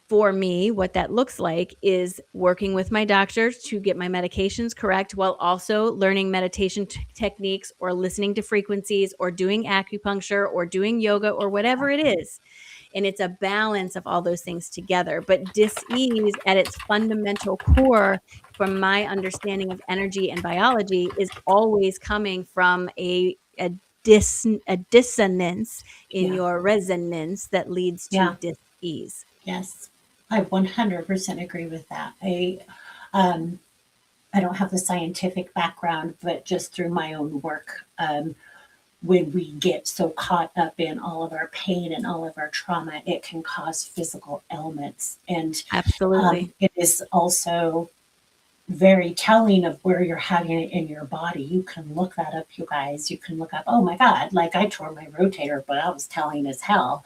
for me, what that looks like is working with my doctor to get my medications correct, while also learning meditation techniques, or listening to frequencies, or doing acupuncture, or doing yoga, or whatever it is. And it's a balance of all those things together. But dis-ease at its fundamental core, from my understanding of energy and biology, is always coming from a dissonance in Yeah. your resonance that leads to Yeah. dis-ease. Yes. I 100% agree with that. Um, I don't have the scientific background, but just through my own work, when we get so caught up in all of our pain and all of our trauma, it can cause physical ailments. And Absolutely. it is also very telling of where you're having it in your body. You can look that up, you guys. You can look up, oh my God, like I tore my rotator, but I was telling as hell.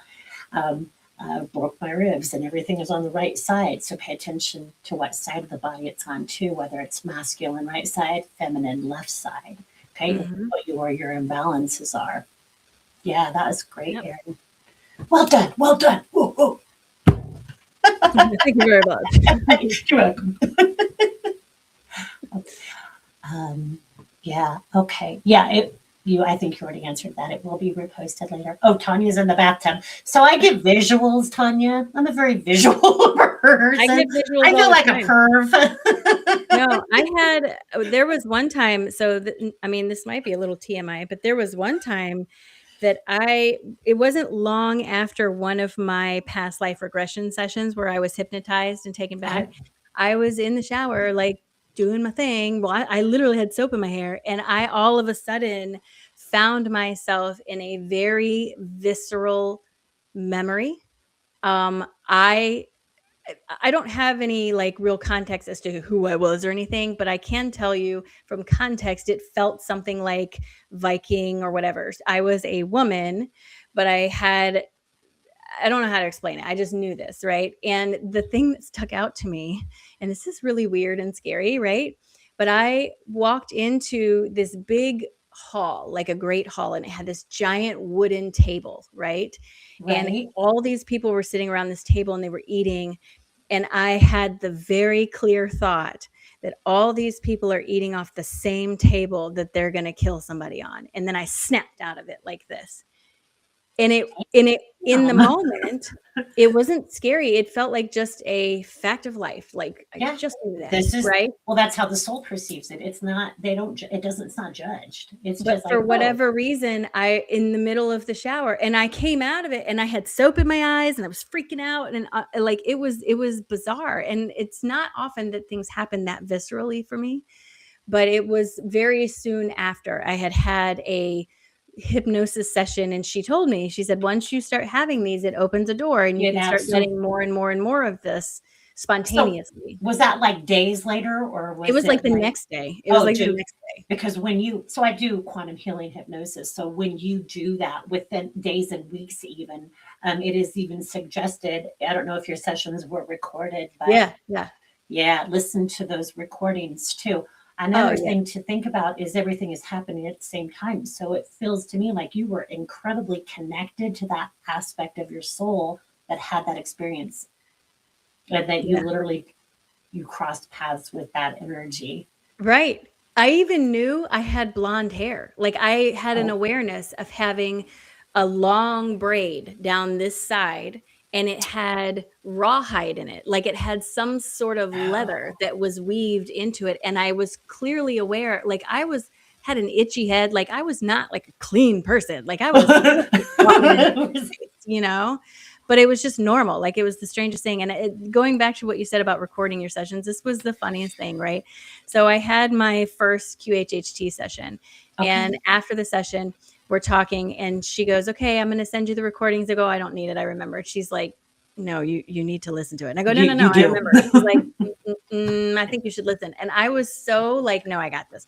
Broke my ribs, and everything is on the right side. So pay attention to what side of the body it's on too, whether it's masculine right side, feminine left side. Okay, Mhm. what your imbalances are. Yeah, that was great, Yep. Erin. Well done, well done. Woo, woo. Thank you very much. You're welcome. Yeah, okay. Yeah, I think you already answered that. It will be reposted later. Oh, Tanya's in the bathtub. So I get visuals, Tanya. I'm a very visual person. I get visuals I feel all the like time. a perv. No, there was one time, so I mean, this might be a little TMI, but there was one time that it wasn't long after one of my past life regression sessions where I was hypnotized and taken back. I was in the shower, like doing my thing. Well, I literally had soap in my hair, and I all of a sudden found myself in a very visceral memory. I don't have any like real context as to who I was or anything, but I can tell you from context, it felt something like Viking or whatever. I was a woman, but I don't know how to explain it. I just knew this, right? And the thing that stuck out to me, and this is really weird and scary, right? But I walked into this big hall, like a great hall, and it had this giant wooden table, right? And Right. all these people were sitting around this table and they were eating. And I had the very clear thought that all these people are eating off the same table that they're going to kill somebody on. And then I snapped out of it like this. And in the moment, it wasn't scary. It felt like just a fact of life. Like I just knew that, right? Well, that's how the soul perceives it. It's not, it's not judged. It's But just for like, whatever reason, in the middle of the shower, and I came out of it and I had soap in my eyes and I was freaking out, and like it was bizarre. And it's not often that things happen that viscerally for me, but it was very soon after I had a hypnosis session, and she told me, she said, once you start having these, it opens a door and you can start getting more and more and more of this spontaneously. So was that like days later, or was it was like the next day? It was like the next day. Because so I do quantum healing hypnosis. So when you do that within days and weeks, even, it is even suggested. I don't know if your sessions were recorded, but yeah, listen to those recordings too. Another thing to think about is everything is happening at the same time. So it feels to me like you were incredibly connected to that aspect of your soul that had that experience. And that you crossed paths with that energy. Right. I even knew I had blonde hair. Like I had an awareness of having a long braid down this side, and it had rawhide in it. Like it had some sort of leather that was weaved into it. And I was clearly aware, like had an itchy head. Like I was not like a clean person. Like I was, you know, but it was just normal. Like it was the strangest thing. And going back to what you said about recording your sessions, this was the funniest thing, right? So I had my first QHHT session, and after the session, we're talking, and she goes, okay, I'm going to send you the recordings. I go, I don't need it. I remember. She's like, no, you need to listen to it. And I go, no, I remember. She's like, I think you should listen. And I was so like, no, I got this.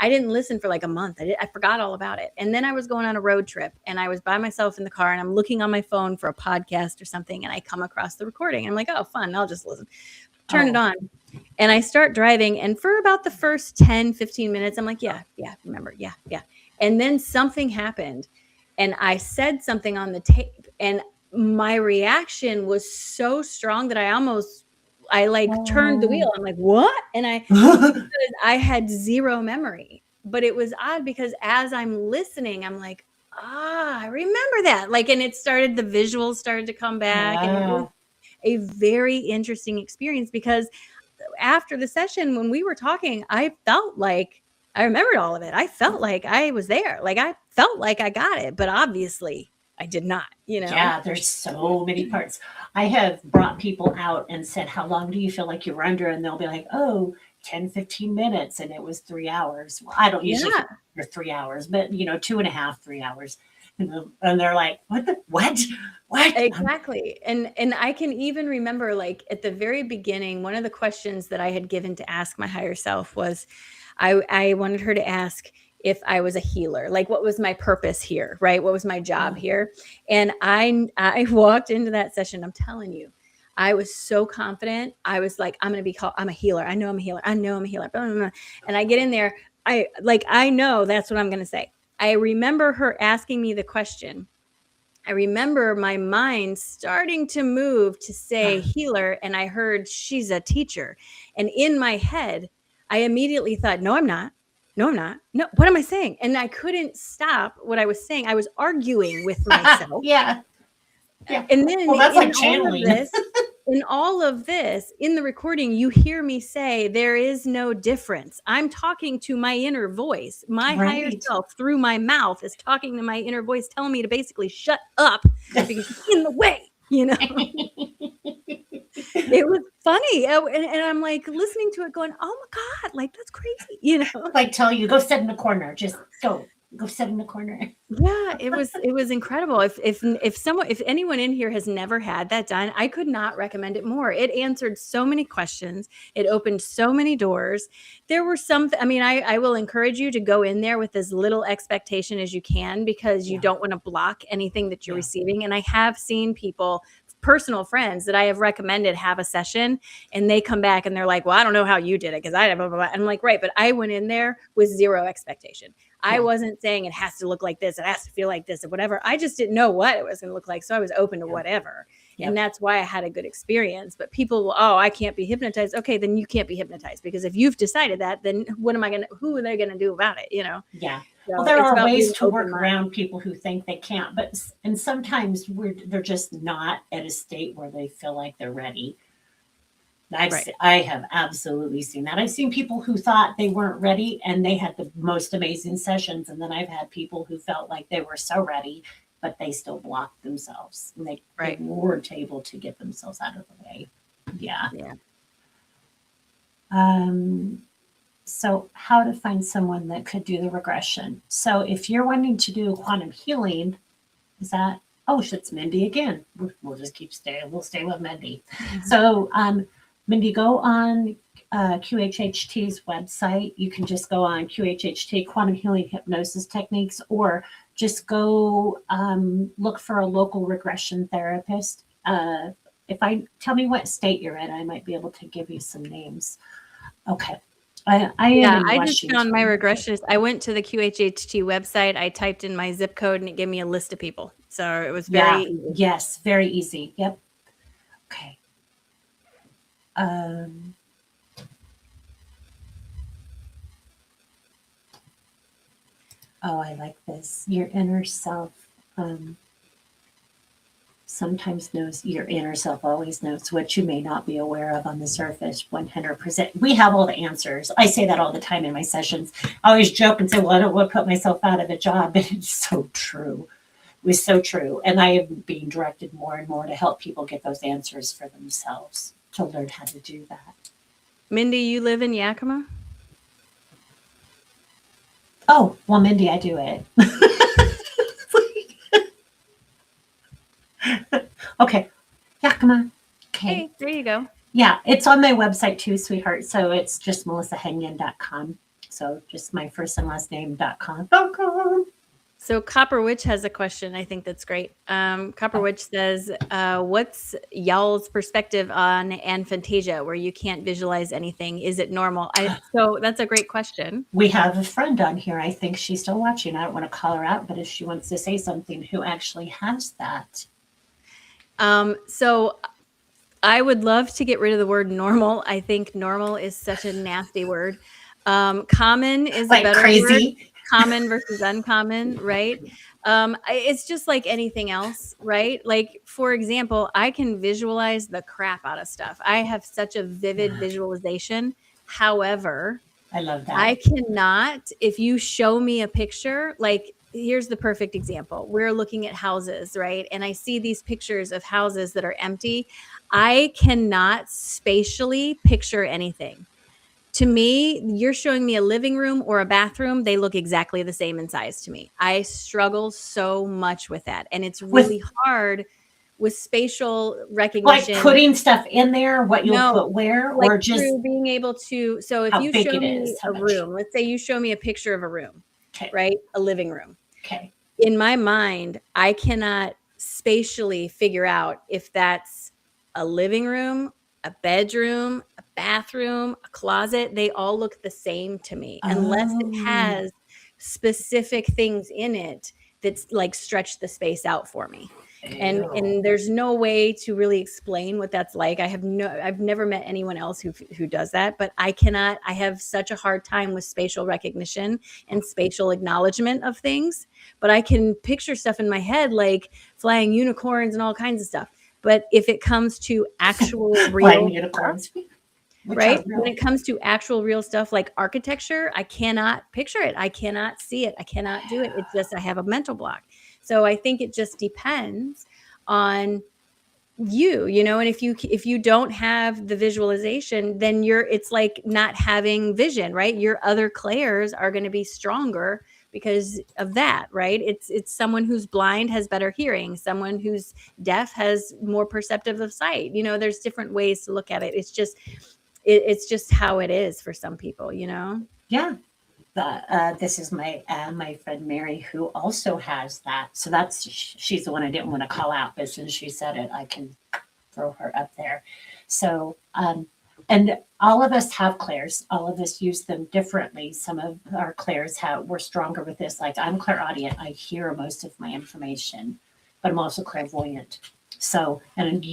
I didn't listen for like a month. I forgot all about it. And then I was going on a road trip and I was by myself in the car and I'm looking on my phone for a podcast or something. And I come across the recording. And I'm like, oh, fun. I'll just listen. Turn it on. And I start driving. And for about the first 10, 15 minutes, I'm like, yeah, remember. Yeah. And then something happened. And I said something on the tape. And my reaction was so strong that I like turned the wheel. I'm like, what? And because I had zero memory. But it was odd because as I'm listening, I'm like, I remember that. Like, and the visuals started to come back. And it was a very interesting experience because after the session, when we were talking, I felt like I remembered all of it. I felt like I was there. Like I felt like I got it, but obviously I did not, Yeah, there's so many parts. I have brought people out and said, how long do you feel like you were under? And they'll be like, 10, 15 minutes. And it was 3 hours. Well, I don't usually for 3 hours, but 2.5, 3 hours. And they're like, what? Exactly. And I can even remember like at the very beginning, one of the questions that I had given to ask my higher self was, I wanted her to ask if I was a healer, like what was my purpose here, right? What was my job here? And I walked into that session. I'm telling you, I was so confident. I was like, I'm a healer. I know I'm a healer. I know I'm a healer. Blah, blah, blah. And I get in there. I know that's what I'm going to say. I remember her asking me the question. I remember my mind starting to move to say healer. And I heard she's a teacher. And in my head, I immediately thought, no, I'm not. No, I'm not. No, what am I saying? And I couldn't stop what I was saying. I was arguing with myself. Yeah. And then that's like channeling. In all of this, in the recording, you hear me say, there is no difference. I'm talking to my inner voice. My higher self through my mouth is talking to my inner voice, telling me to basically shut up because you're in the way, It was funny. And I'm like listening to it going, oh my God, like that's crazy, Like tell you, go sit in the corner. Just go sit in the corner. Yeah, it was incredible. If anyone in here has never had that done, I could not recommend it more. It answered so many questions. It opened so many doors. There were I will encourage you to go in there with as little expectation as you can because you don't want to block anything that you're receiving. And I have seen personal friends that I have recommended have a session and they come back and they're like, well, I don't know how you did it because I blah, blah, blah. And I'm like, right, but I went in there with zero expectation. I wasn't saying it has to look like this, it has to feel like this or whatever. I just didn't know what it was going to look like. So I was open to whatever. And that's why I had a good experience. But people will, I can't be hypnotized. Okay, then you can't be hypnotized because if you've decided that, then who are they going to do about it? Yeah. So well, there are ways to work around people who think they can't, and sometimes they're just not at a state where they feel like they're ready. I have absolutely seen that. I've seen people who thought they weren't ready and they had the most amazing sessions. And then I've had people who felt like they were so ready, but they still blocked themselves. And they weren't able to get themselves out of the way. Yeah. So how to find someone that could do the regression. So if you're wanting to do quantum healing, is that, it's Mindy again. We'll just we'll stay with Mindy. So, Mindy, go on QHHT's website. You can just go on QHHT, Quantum Healing Hypnosis Techniques, or just go look for a local regression therapist. Tell me what state you're in, I might be able to give you some names. Okay. I just found my regressionist. I went to the QHHT website. I typed in my zip code and it gave me a list of people. So it was very easy. Yes, very easy. Yep. Okay. I like this. Your inner self sometimes knows, your inner self always knows what you may not be aware of on the surface. 100%. We have all the answers. I say that all the time in my sessions. I always joke and say, well, I don't want to put myself out of a job, but it's so true. It was so true. And I am being directed more and more to help people get those answers for themselves, to learn how to do that. Mindy, you live in Yakima? Oh, well, Mindy, I do it. Okay. Yakima. Okay. Hey, there you go. Yeah, it's on my website too, sweetheart. So it's just melissahangman.com. So just my first and last name.com. So Copper Witch has a question. I think that's great. Copper Witch says, what's y'all's perspective on aphantasia, where you can't visualize anything? Is it normal? So that's a great question. We have a friend on here. I think she's still watching. I don't want to call her out, but if she wants to say something, who actually has that. So I would love to get rid of the word normal. I think normal is such a nasty word. Common is Like a better crazy. word. Common versus uncommon, right? It's just like anything else, right? Like, for example, I can visualize the crap out of stuff. I have such a vivid visualization. However, I love that. I cannot, if you show me a picture, like, here's the perfect example. We're looking at houses, right? And I see these pictures of houses that are empty. I cannot spatially picture anything. To me, you're showing me a living room or a bathroom, they look exactly the same in size to me. I struggle so much with that. And it's really hard with spatial recognition. Like putting stuff in there, what you'll put where, like or just through being able to. So if how you big show it me is, how a much. room, let's say you show me a picture of a room, Okay. right? A living room. Okay. In my mind, I cannot spatially figure out if that's a living room, a bedroom, a bathroom, a closet. They all look the same to me unless it has specific things in it that's like stretch the space out for me. And there's no way to really explain what that's like. I've never met anyone else who does that, but I have such a hard time with spatial recognition and spatial acknowledgement of things. But I can picture stuff in my head like flying unicorns and all kinds of stuff. But if it comes to actual real unicorns, stuff, right? When it comes to actual real stuff like architecture, I cannot picture it. I cannot see it. I cannot do it. It's just I have a mental block. So I think it just depends on you, and if you don't have the visualization, then it's like not having vision, right? Your other clairs are going to be stronger because of that, right? It's someone who's blind has better hearing, someone who's deaf has more perceptive of sight. There's different ways to look at it. It's just how it is for some people, Yeah. This is my friend Mary, who also has that. So she's the one I didn't want to call out, but since she said it, I can throw her up there. So, and all of us have clairs. All of us use them differently. Some of our clairs we're stronger with this. Like I'm clairaudient. I hear most of my information, but I'm also clairvoyant. So, and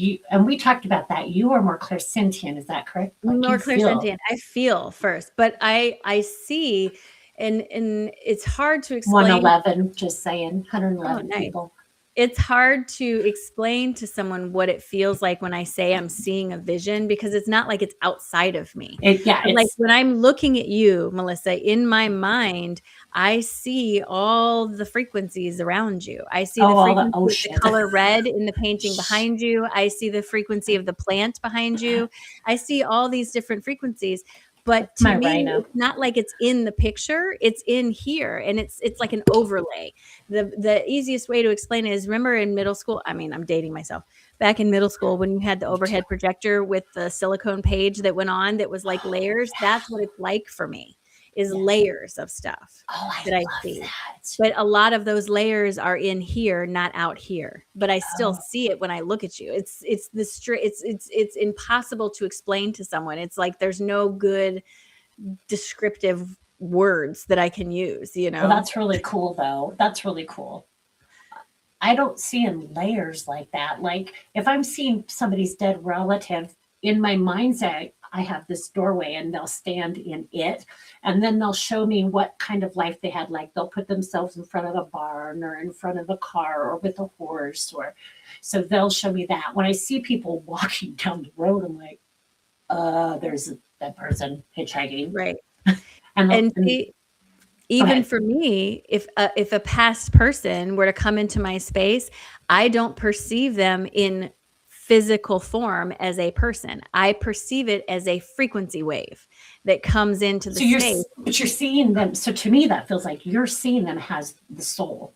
we talked about that. You are more clairsentient. Is that correct? Like more clairsentient. I feel first, but I see, and it's hard to explain. 111, just saying, 111 people. It's hard to explain to someone what it feels like when I say I'm seeing a vision, because it's not like it's outside of me. Like when I'm looking at you, Melissa, in my mind, I see all the frequencies around you. I see the frequency of the color red in the painting behind you. I see the frequency of the plant behind you. I see all these different frequencies. But to me, it's not like it's in the picture, it's in here, and it's like an overlay. The easiest way to explain it is, remember in middle school, I mean, I'm dating myself, back in middle school when you had the overhead projector with the silicone page that went on that was like layers, that's what it's like for me, is layers of stuff that I see. But a lot of those layers are in here, not out here. But I still see it when I look at you. It's impossible to explain to someone. It's like there's no good descriptive words that I can use, Well, that's really cool, though. That's really cool. I don't see in layers like that. Like if I'm seeing somebody's dead relative, in my mind's eye, I have this doorway and they'll stand in it. And then they'll show me what kind of life they had. Like they'll put themselves in front of the barn or in front of the car or with a horse. So they'll show me that. When I see people walking down the road, I'm like, there's that person hitchhiking. Right. And see, even for me, if a past person were to come into my space, I don't perceive them in physical form as a person. I perceive it as a frequency wave that comes into the space. But you're seeing them. So to me, that feels like you're seeing them as the soul.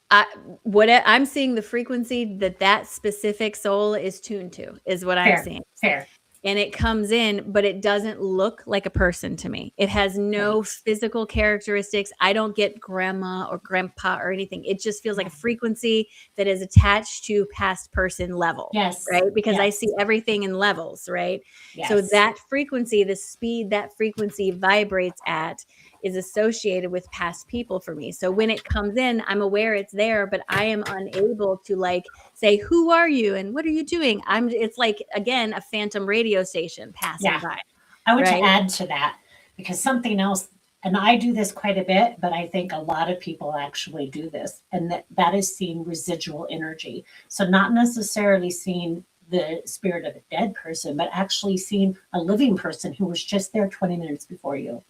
I'm seeing the frequency that specific soul is tuned to, is what I'm seeing. Fair. and it comes in, but it doesn't look like a person to me. It has no Right. physical characteristics. I don't get grandma or grandpa or anything. It just feels like a frequency that is attached to past person level, Yes. right? Because I see Yes. everything in levels, right? So Yes. that frequency, the speed that frequency vibrates at, is associated with past people for me. So when it comes in, I'm aware it's there, but I am unable to like say, who are you and what are you doing? It's like, again, a phantom radio station passing Yeah. by, I want to right? add to that because something else, and I do this quite a bit, but I think a lot of people actually do this, and that is seeing residual energy. So not necessarily seeing the spirit of a dead person, but actually seeing a living person who was just there 20 minutes before you.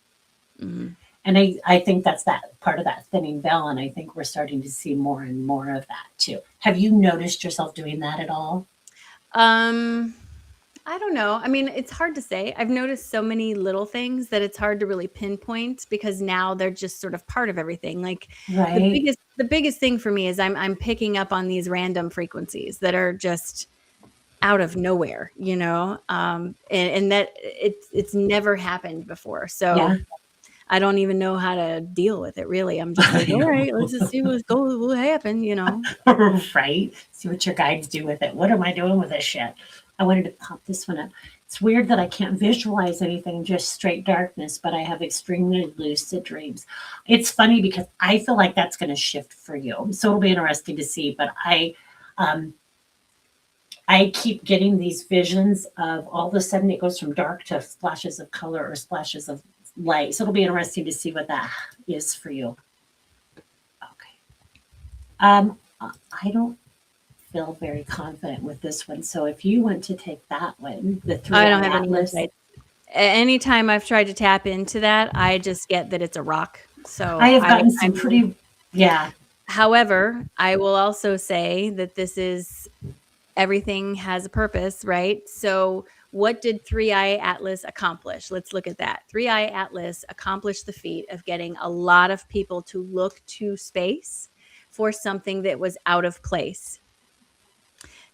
Mhm. And I think that's that part of that thinning veil, and I think we're starting to see more and more of that too. Have you noticed yourself doing that at all? Um, I don't know. I mean, it's hard to say. I've noticed so many little things that it's hard to really pinpoint because now they're just sort of part of everything. Like Right? the biggest thing for me is I'm picking up on these random frequencies that are just out of nowhere, and that it's never happened before. So Yeah. I don't even know how to deal with it really. I'm just I like, all know. right, let's just see what happen. Right? See what your guides do with it. What am I doing with this shit? I wanted to pop this one up. It's weird that I can't visualize anything, just straight darkness, but I have extremely lucid dreams. It's funny because I feel like that's going to shift for you. So it'll be interesting to see. But um, I keep getting these visions of all of a sudden it goes from dark to splashes of color or splashes of light. So it'll be interesting to see what that is for you. Okay. I don't feel very confident with this one. So if you want to take that one, the three I don't eye have any atlas, insight. Anytime I've tried to tap into that, I just get that it's a rock. I So have gotten I some mean, pretty, yeah, however, I will also say that this is everything has a purpose, right? So what did Three Eye Atlas accomplish? Let's look at that. Three Eye Atlas accomplished the feat of getting a lot of people to look to space for something that was out of place.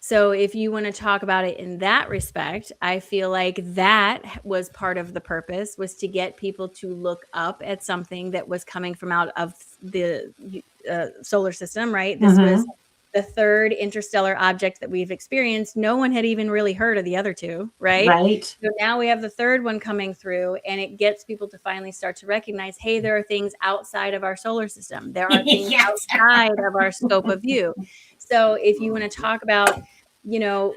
So if you want to talk about it in that respect, I feel like that was part of the purpose, was to get people to look up at something that was coming from out of the solar system, right? This was hmm, the third interstellar object that we've experienced. No one had even really heard of the other two, right? right? So now we have the third one coming through, and it gets people to finally start to recognize, hey, there are things outside of our solar system. There are things Yes. outside of our scope of view. So if you want to talk about,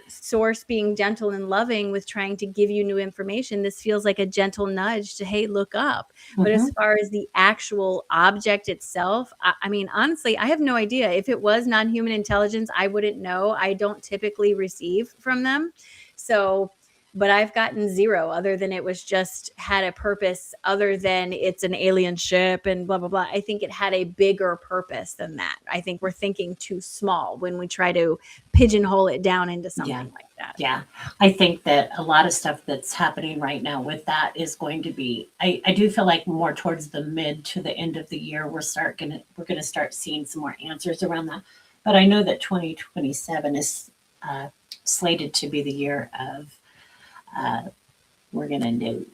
source being gentle and loving with trying to give you new information, this feels like a gentle nudge to, hey, look up. But as Hmm. far as the actual object itself, I mean, honestly, I have no idea. If it was non-human intelligence, I wouldn't know. I don't typically receive from them. So, but I've gotten zero other than it was just had a purpose other than it's an alien ship and blah, blah, blah. I think it had a bigger purpose than that. I think we're thinking too small when we try to pigeonhole it down into Yeah. something like that. Yeah. I think that a lot of stuff that's happening right now with that is going to be, I do feel like more towards the mid to the end of the year, we're gonna start seeing some more answers around that. But I know that 2027 is slated to be the year of uh, we're gonna know.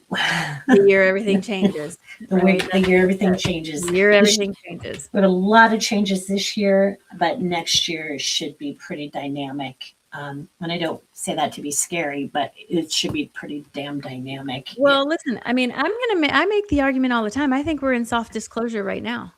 The year everything changes, The right? week, the year everything That's changes. the year This, everything changes. we have a lot of changes this year, but next year should be pretty dynamic. And I don't say that to be scary, but it should be pretty damn dynamic. Well, listen, I mean, I make the argument all the time. I think we're in soft disclosure right now.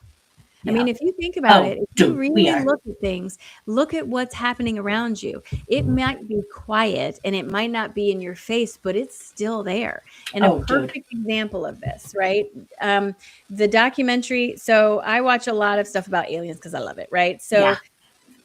I Yeah. mean, if you think about Oh, it, if you dude, we really are. look at things, look at what's happening around you. It might be quiet and it might not be in your face, but it's still there. And a Oh, dude. perfect example of this, right? The documentary. So I watch a lot of stuff about aliens because I love it, right? Yeah, So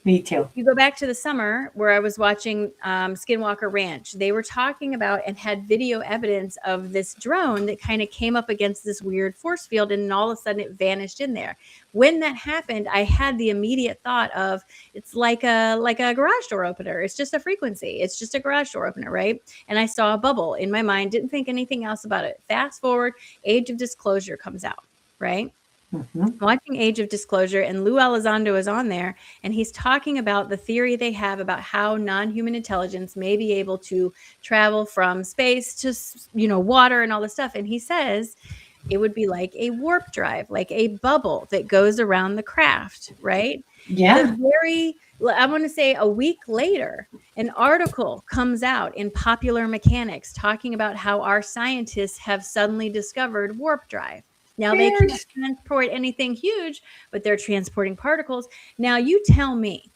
me if too. you go back to the summer where I was watching Skinwalker Ranch, they were talking about and had video evidence of this drone that kind of came up against this weird force field, and then all of a sudden it vanished in there. When that happened, I had the immediate thought of it's like a garage door opener. It's just a frequency. It's just a garage door opener, right? And I saw a bubble in my mind. Didn't think anything else about it. Fast forward, Age of Disclosure comes out, right? Mhm. Watching Age of Disclosure, and Lou Elizondo is on there, and he's talking about the theory they have about how non-human intelligence may be able to travel from space to, water and all this stuff. And he says it would be like a warp drive, like a bubble that goes around the craft, right? Yeah. I want to say a week later, an article comes out in Popular Mechanics talking about how our scientists have suddenly discovered warp drive. Now, they Weird. can't transport anything huge, but they're transporting particles. Now, you tell me,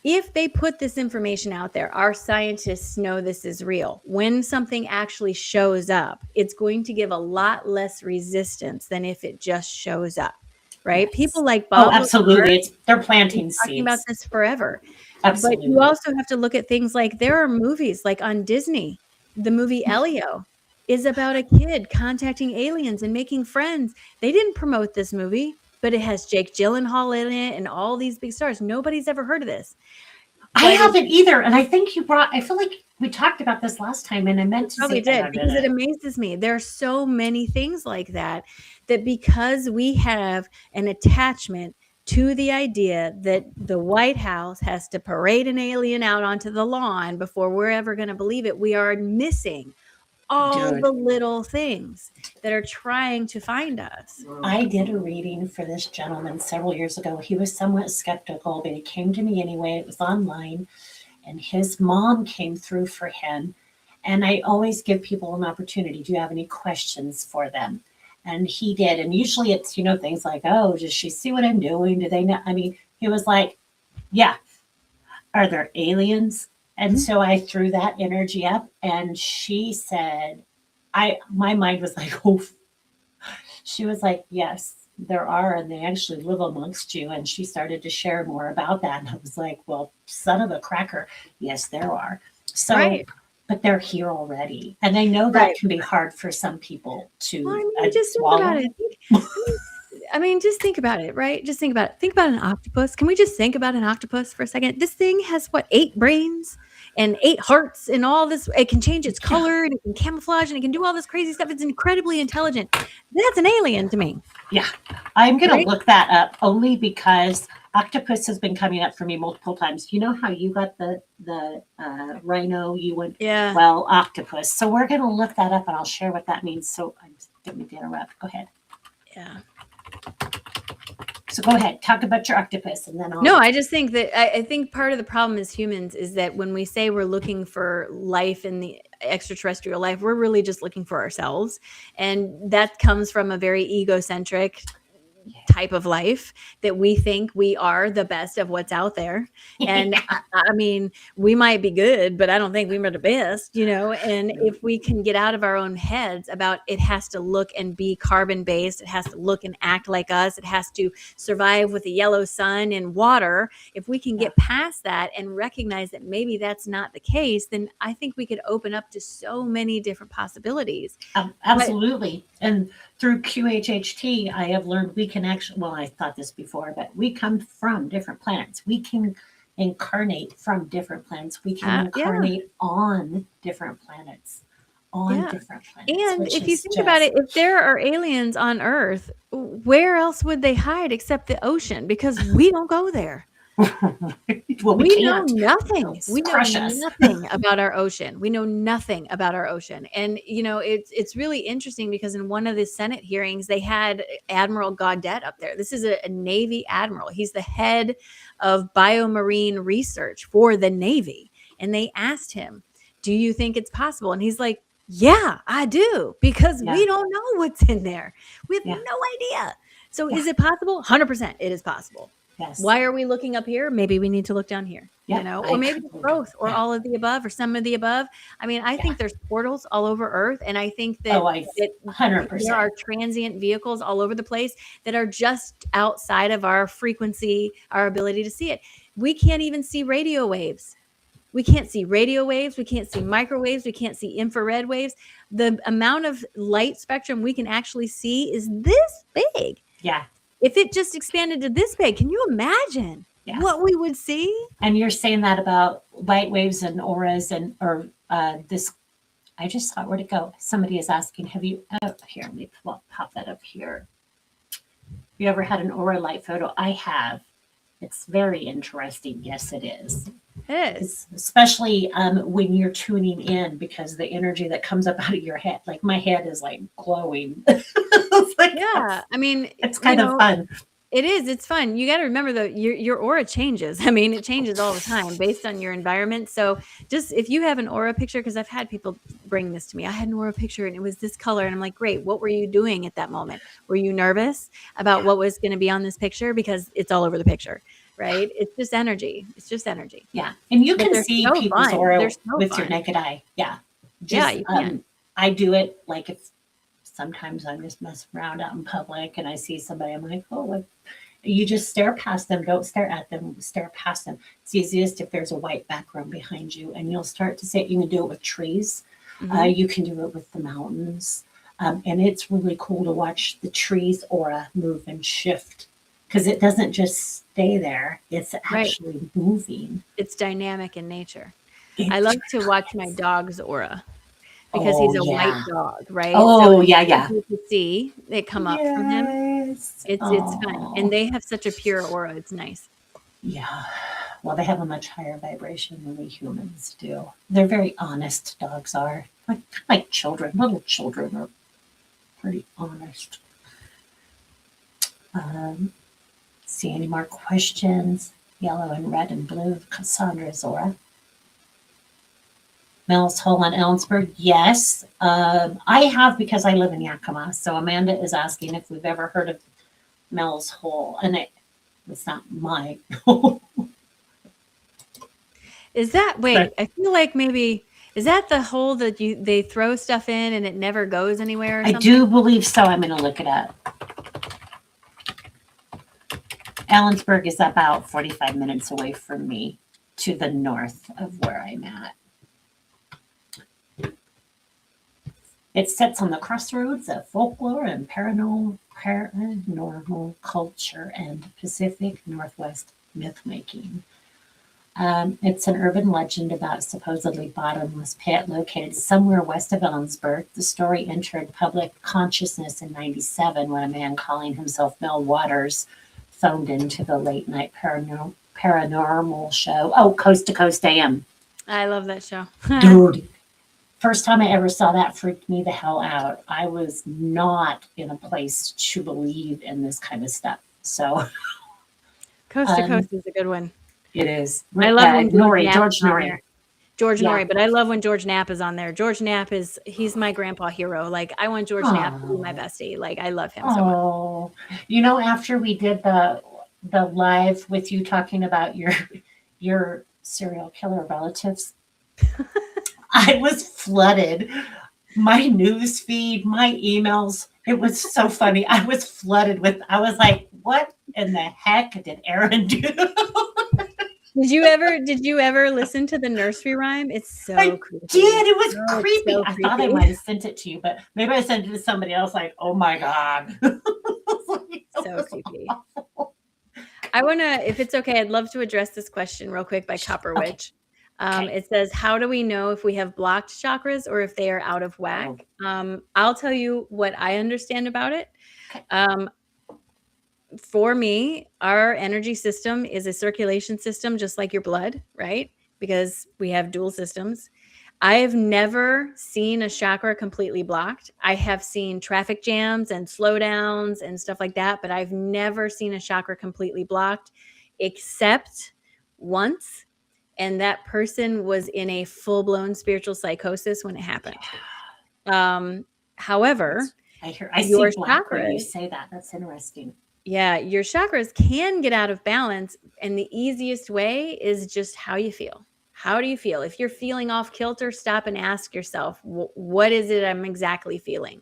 if they put this information out there, our scientists know this is real. When something actually shows up, it's going to give a lot less resistance than if it just shows up, right? Yes. People like Oh, Bob absolutely. They're planting Lazar talking about seeds. this forever. Absolutely. But you also have to look at things like there are movies like on Disney, the movie Elio is about a kid contacting aliens and making friends. They didn't promote this movie, but it has Jake Gyllenhaal in it and all these big stars. Nobody's ever heard of this. I But haven't either. And I think I feel like we talked about this last time and I meant to probably say did, because it amazes me. There are so many things like that because we have an attachment to the idea that the White House has to parade an alien out onto the lawn before we're ever going to believe it. We are missing all Dude. the little things that are trying to find us. I did a reading for this gentleman several years ago. He was somewhat skeptical, but he came to me anyway. It was online, and his mom came through for him. And I always give people an opportunity. Do you have any questions for them? And he did. And usually it's, things like, oh, does she see what I'm doing? Do they know? I mean, he was like, yeah, are there aliens? And so I threw that energy up, and she said, my mind was like, oh, she was like, yes, there are, and they actually live amongst you. And she started to share more about that. And I was like, well, son of a cracker. Yes, there are. So, Right. but they're here already. And I know that Right. can be hard for some people to Well, I mean, just think swallow. about it. Just think about it, right? Just think about it. Think about an octopus. Can we just think about an octopus for a second? This thing has 8 brains and 8 hearts and all this. It can change its color and it can camouflage and it can do all this crazy stuff. It's incredibly intelligent. That's an alien to me. Yeah, I'm going Right? to look that up only because octopus has been coming up for me multiple times. You know how you got the rhino? You went, Yeah. well, octopus. So we're going to look that up and I'll share what that means. So I didn't mean to interrupt. Go ahead. Yeah. So go ahead, talk about your octopus, and then I'll. No, I just think that I think part of the problem as humans is that when we say we're looking for life in the extraterrestrial life, we're really just looking for ourselves. And that comes from a very egocentric type of life that we think we are the best of what's out there. And I mean, we might be good, but I don't think we're the best, and if we can get out of our own heads about it has to look and be carbon based, it has to look and act like us, it has to survive with the yellow sun and water. If we can get past that and recognize that maybe that's not the case, then I think we could open up to so many different possibilities. Absolutely. And through QHHT, I have learned we can actually, well, I thought this before, but we come from different planets. We can incarnate from different planets. We can incarnate on different planets. Different planets. And if you think about it, if there are aliens on Earth, where else would they hide except the ocean? Because we don't go there. Well, we know nothing. We know nothing about our ocean. We know nothing about our ocean. And, it's really interesting because in one of the Senate hearings, they had Admiral Gaudet up there. This is a Navy admiral. He's the head of biomarine research for the Navy. And they asked him, do you think it's possible? And he's like, yeah, I do, because we don't know what's in there. We have no idea. So is it possible? 100% it is possible. Yes. Why are we looking up here? Maybe we need to look down here, or maybe both, or all of the above, or some of the above. I mean, I think there's portals all over Earth, and I think that 100%. there are transient vehicles all over the place that are just outside of our frequency, our ability to see it. We can't even see radio waves. We can't see radio waves. We can't see microwaves. We can't see infrared waves. The amount of light spectrum we can actually see is this big. Yeah. If it just expanded to this big, can you imagine what we would see? And you're saying that about light waves and auras or this. I just thought, where'd it go? Somebody is asking, have you, here, let me pop that up here. You ever had an aura light photo? I have. It's very interesting. Yes, it is. It is. It's especially when you're tuning in because the energy that comes up out of your head, like my head is like glowing. It's like Yeah. I mean, it's kind of fun. it is. It's fun. You got to remember though, your aura changes. I mean, it changes all the time based on your environment. So just if you have an aura picture, because I've had people bring this to me, I had an aura picture and it was this color, and I'm like, great. What were you doing at that moment? Were you nervous about what was going to be on this picture? Because it's all over the picture, right? It's just energy. It's just energy. Yeah, and you But can they're see so people's fun. aura They're so with your fun. naked eye. Yeah, Yeah, just you can. I do it like if sometimes I'm just messing around out in public and I see somebody, I'm like, oh, like, you just stare past them. Don't stare at them. Stare past them. It's easiest if there's a white background behind you, and you'll start to see it. You can do it with trees. Hmm. You can do it with the mountains, and it's really cool to watch the trees aura move and shift because it doesn't just stay there. It's Right. actually moving. It's dynamic in nature. I It's love to watch my dog's aura because he's oh a white yeah. dog, right? So Oh it's yeah, yeah. easy to see it come up from him. Yes. It's fun, and Oh they have such a pure aura. It's nice. yeah. Well, they have a much higher vibration than we humans do. They're very honest. Dogs are like children. Little children are pretty honest. See any more questions? Yellow and red and blue. Cassandra Zora. Mel's Hole on Ellensburg. Yes, I have because I live in Yakima. So Amanda is asking if we've ever heard of Mel's Hole, and it's not my. Is that But wait? I feel like maybe is that the hole that they throw stuff in and it never goes anywhere or I something? do believe so. I'm going to look it up. Ellensburg is about 45 minutes away from me to the north of where I'm at. It sits on the crossroads of folklore and paranormal culture and Pacific Northwest myth making. It's an urban legend about a supposedly bottomless pit located somewhere west of Ellensburg. The story entered public consciousness in '97 when a man calling himself Mel Waters phoned into the late night paranormal show. Oh, Coast to Coast AM. I love that show. Dude, first time I ever saw that freaked me the hell out. I was not in a place to believe in this kind of stuff. So Coast to um, Coast is a good one. it is. I love when George on there. Norrie. George Yeah. Norrie, but I love when George Knapp is on there. George Knapp he's my grandpa hero. Like I want George Knapp to be my Oh, bestie. Like I love him so much. oh. After we did the live with you talking about your serial killer relatives, I was flooded. My news feed, my emails, it was so funny. I was flooded with, I was like, what in the heck did Aaron do? Did you ever listen to the nursery rhyme? It's so I creepy. did. It was Oh, it's creepy. so I thought I creepy. might have sent it to you, but maybe I sent it to somebody else, like, oh my God. So creepy. I want to, if it's okay, I'd love to address this question real quick by Copper Okay. Witch. Okay. It says, how do we know if we have blocked chakras or if they are out of whack? I'll tell you what I understand about it. Okay. For me, our energy system is a circulation system, just like your blood, right? Because we have dual systems. I have never seen a chakra completely blocked. I have seen traffic jams and slowdowns and stuff like that, but I've never seen a chakra completely blocked except once. And that person was in a full-blown spiritual psychosis when it happened. However, I see your black when you chakras, say that. That's interesting. yeah, your chakras can get out of balance. And the easiest way is just how you feel. How do you feel? If you're feeling off kilter, stop and ask yourself, what is it I'm exactly feeling?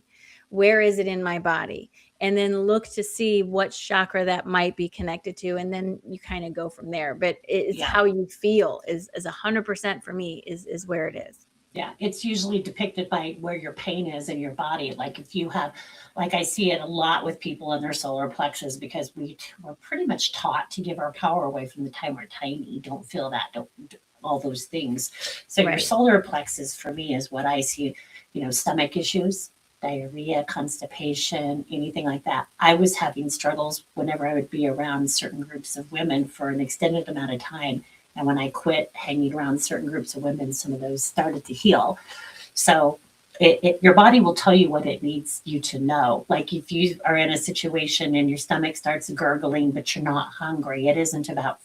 Where is it in my body? And then look to see what chakra that might be connected to. And then you kind of go from there. But it's Yeah. how you feel is 100% for me is where it is. Yeah, it's usually depicted by where your pain is in your body. Like if you have, like I see it a lot with people in their solar plexus because we're pretty much taught to give our power away from the time we're tiny. Don't feel that. Don't all those things. So your Right. solar plexus for me is what I see. Stomach issues. diarrhea, constipation, anything like that. I was having struggles whenever I would be around certain groups of women for an extended amount of time. And when I quit hanging around certain groups of women, some of those started to heal. So your body will tell you what it needs you to know. Like if you are in a situation and your stomach starts gurgling, but you're not hungry, it isn't about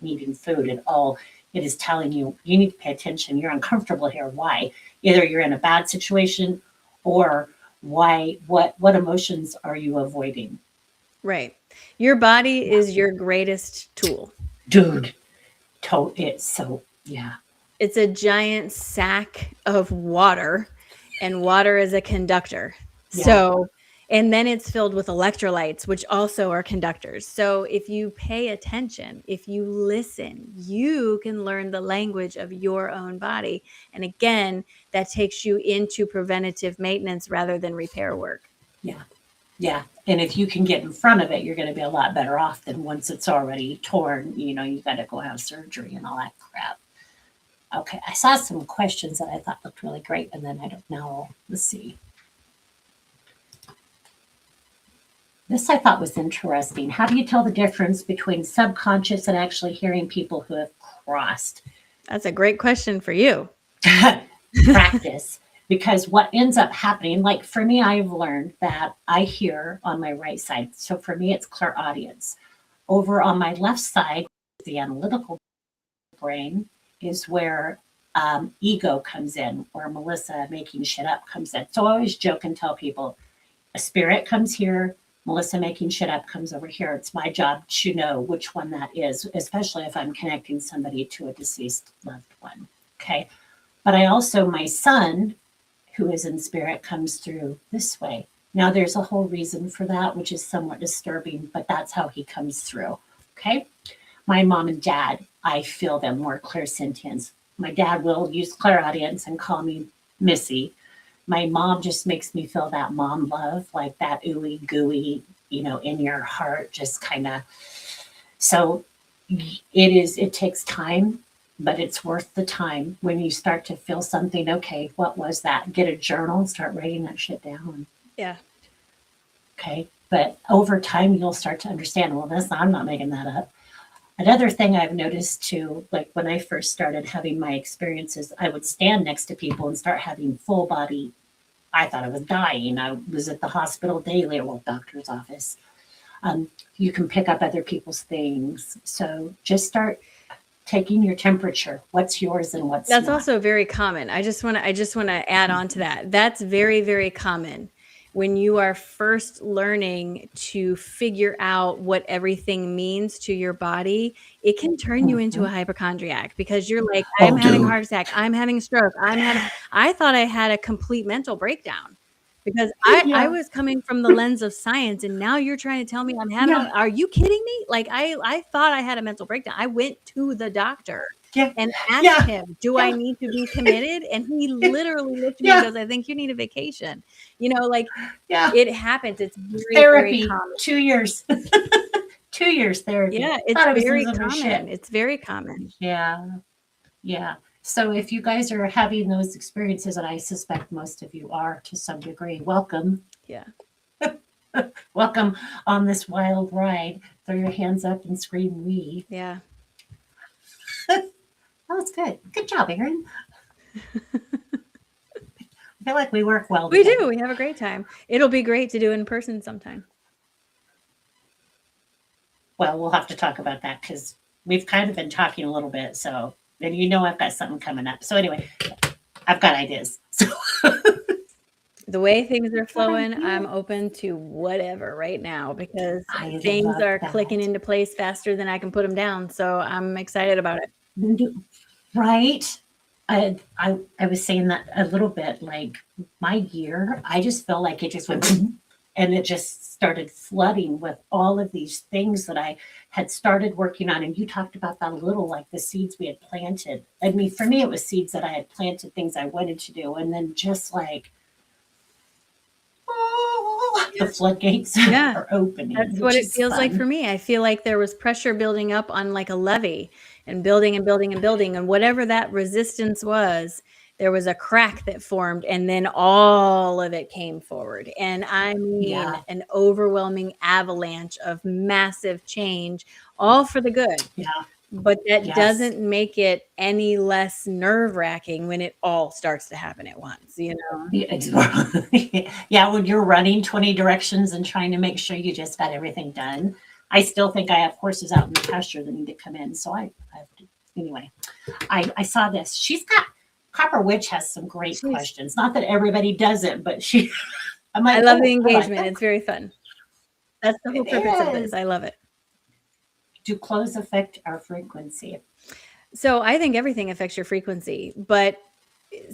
needing food at all. It is telling you, you need to pay attention. You're uncomfortable here. Why? Either you're in a bad situation or why, what emotions are you avoiding? Right. Your body is your greatest tool. Dude, it's so, yeah. It's a giant sack of water, and water is a conductor. Yeah. So, and then it's filled with electrolytes, which also are conductors. So if you pay attention, if you listen, you can learn the language of your own body. And again, that takes you into preventative maintenance rather than repair work. Yeah. Yeah. And if you can get in front of it, you're going to be a lot better off than once it's already torn. You know, you got to go have surgery and all that crap. Okay. I saw some questions that I thought looked really great. And then I don't know. Let's see. This I thought was interesting. How do you tell the difference between subconscious and actually hearing people who have crossed? That's a great question for you. Practice. Because what ends up happening, like for me, I've learned that I hear on my right side. So for me, it's clairaudience. Over on my left side, the analytical brain is where ego comes in, where Melissa making shit up comes in. So I always joke and tell people, a spirit comes here, Melissa making shit up comes over here. It's my job to know which one that is, especially if I'm connecting somebody to a deceased loved one. Okay. But I also, my son, who is in spirit, comes through this way. Now there's a whole reason for that, which is somewhat disturbing, but that's how he comes through. Okay. My mom and dad, I feel them more clairsentience. My dad will use clairaudience and call me Missy. My mom just makes me feel that mom love, like that ooey gooey, you know, in your heart, just kind of. So it takes time, but it's worth the time when you start to feel something. Okay, what was that? Get a journal and start writing that shit down. Yeah. Okay. But over time, you'll start to understand, well, I'm not making that up. Another thing I've noticed too, like when I first started having my experiences, I would stand next to people and start having full body. I thought I was dying. I was at the hospital daily, or doctor's office. You can pick up other people's things. So just start taking your temperature. What's yours and what's That's not. also very common. I just want to add on to that. That's very, very common. When you are first learning to figure out what everything means to your body, it can turn you into a hypochondriac because you're like, I'm having a heart attack, I'm having a stroke, I thought I had a complete mental breakdown because I was coming from the lens of science, and now you're trying to tell me I'm having, are you kidding me? Like I thought I had a mental breakdown. I went to the doctor and asked him, do I need to be committed? And he literally looked at me and goes, I think you need a vacation. You know, like it happens. It's very, therapy, very common. 2 years. 2 years therapy. Yeah, it's very common. It's very common. Yeah. Yeah. So if you guys are having those experiences, and I suspect most of you are to some degree, welcome. Yeah. Welcome on this wild ride. Throw your hands up and scream "we." Yeah. That was good. Good job, Erin. I feel like we work well We together. do. We have a great time. It'll be great to do in person sometime. Well, we'll have to talk about that because we've kind of been talking a little bit. So, and you know, I've got something coming up. So anyway, I've got ideas. So the way things are flowing, I'm open to whatever right now because I things love are that. clicking into place faster than I can put them down. So I'm excited about it. Right. I was saying that a little bit, like my year, I just felt like it just went and it just started flooding with all of these things that I had started working on. And you talked about that a little, like the seeds we had planted. I mean, for me, it was seeds that I had planted, things I wanted to do. And then just like, the floodgates are opening. That's what it feels like for me. I feel like there was pressure building up on like a levee and building and building and building. And whatever that resistance was there was a crack that formed, and then all of it came forward. And I mean, Yeah. an overwhelming avalanche of massive change, all for the good. Yeah. But that Yes. doesn't make it any less nerve-wracking when it all starts to happen at once, you know? Yeah, yeah, when you're running 20 directions and trying to make sure you just got everything done. I still think I have horses out in the pasture that need to come in. So I have to, anyway, I saw this. She's got Copper Witch has some great She's questions. Not that everybody does it, but she, I'm I like, love the oh, I like engagement. that. It's very fun. That's the whole It purpose of this. is. I love it. Do clothes affect our frequency? So I think everything affects your frequency, but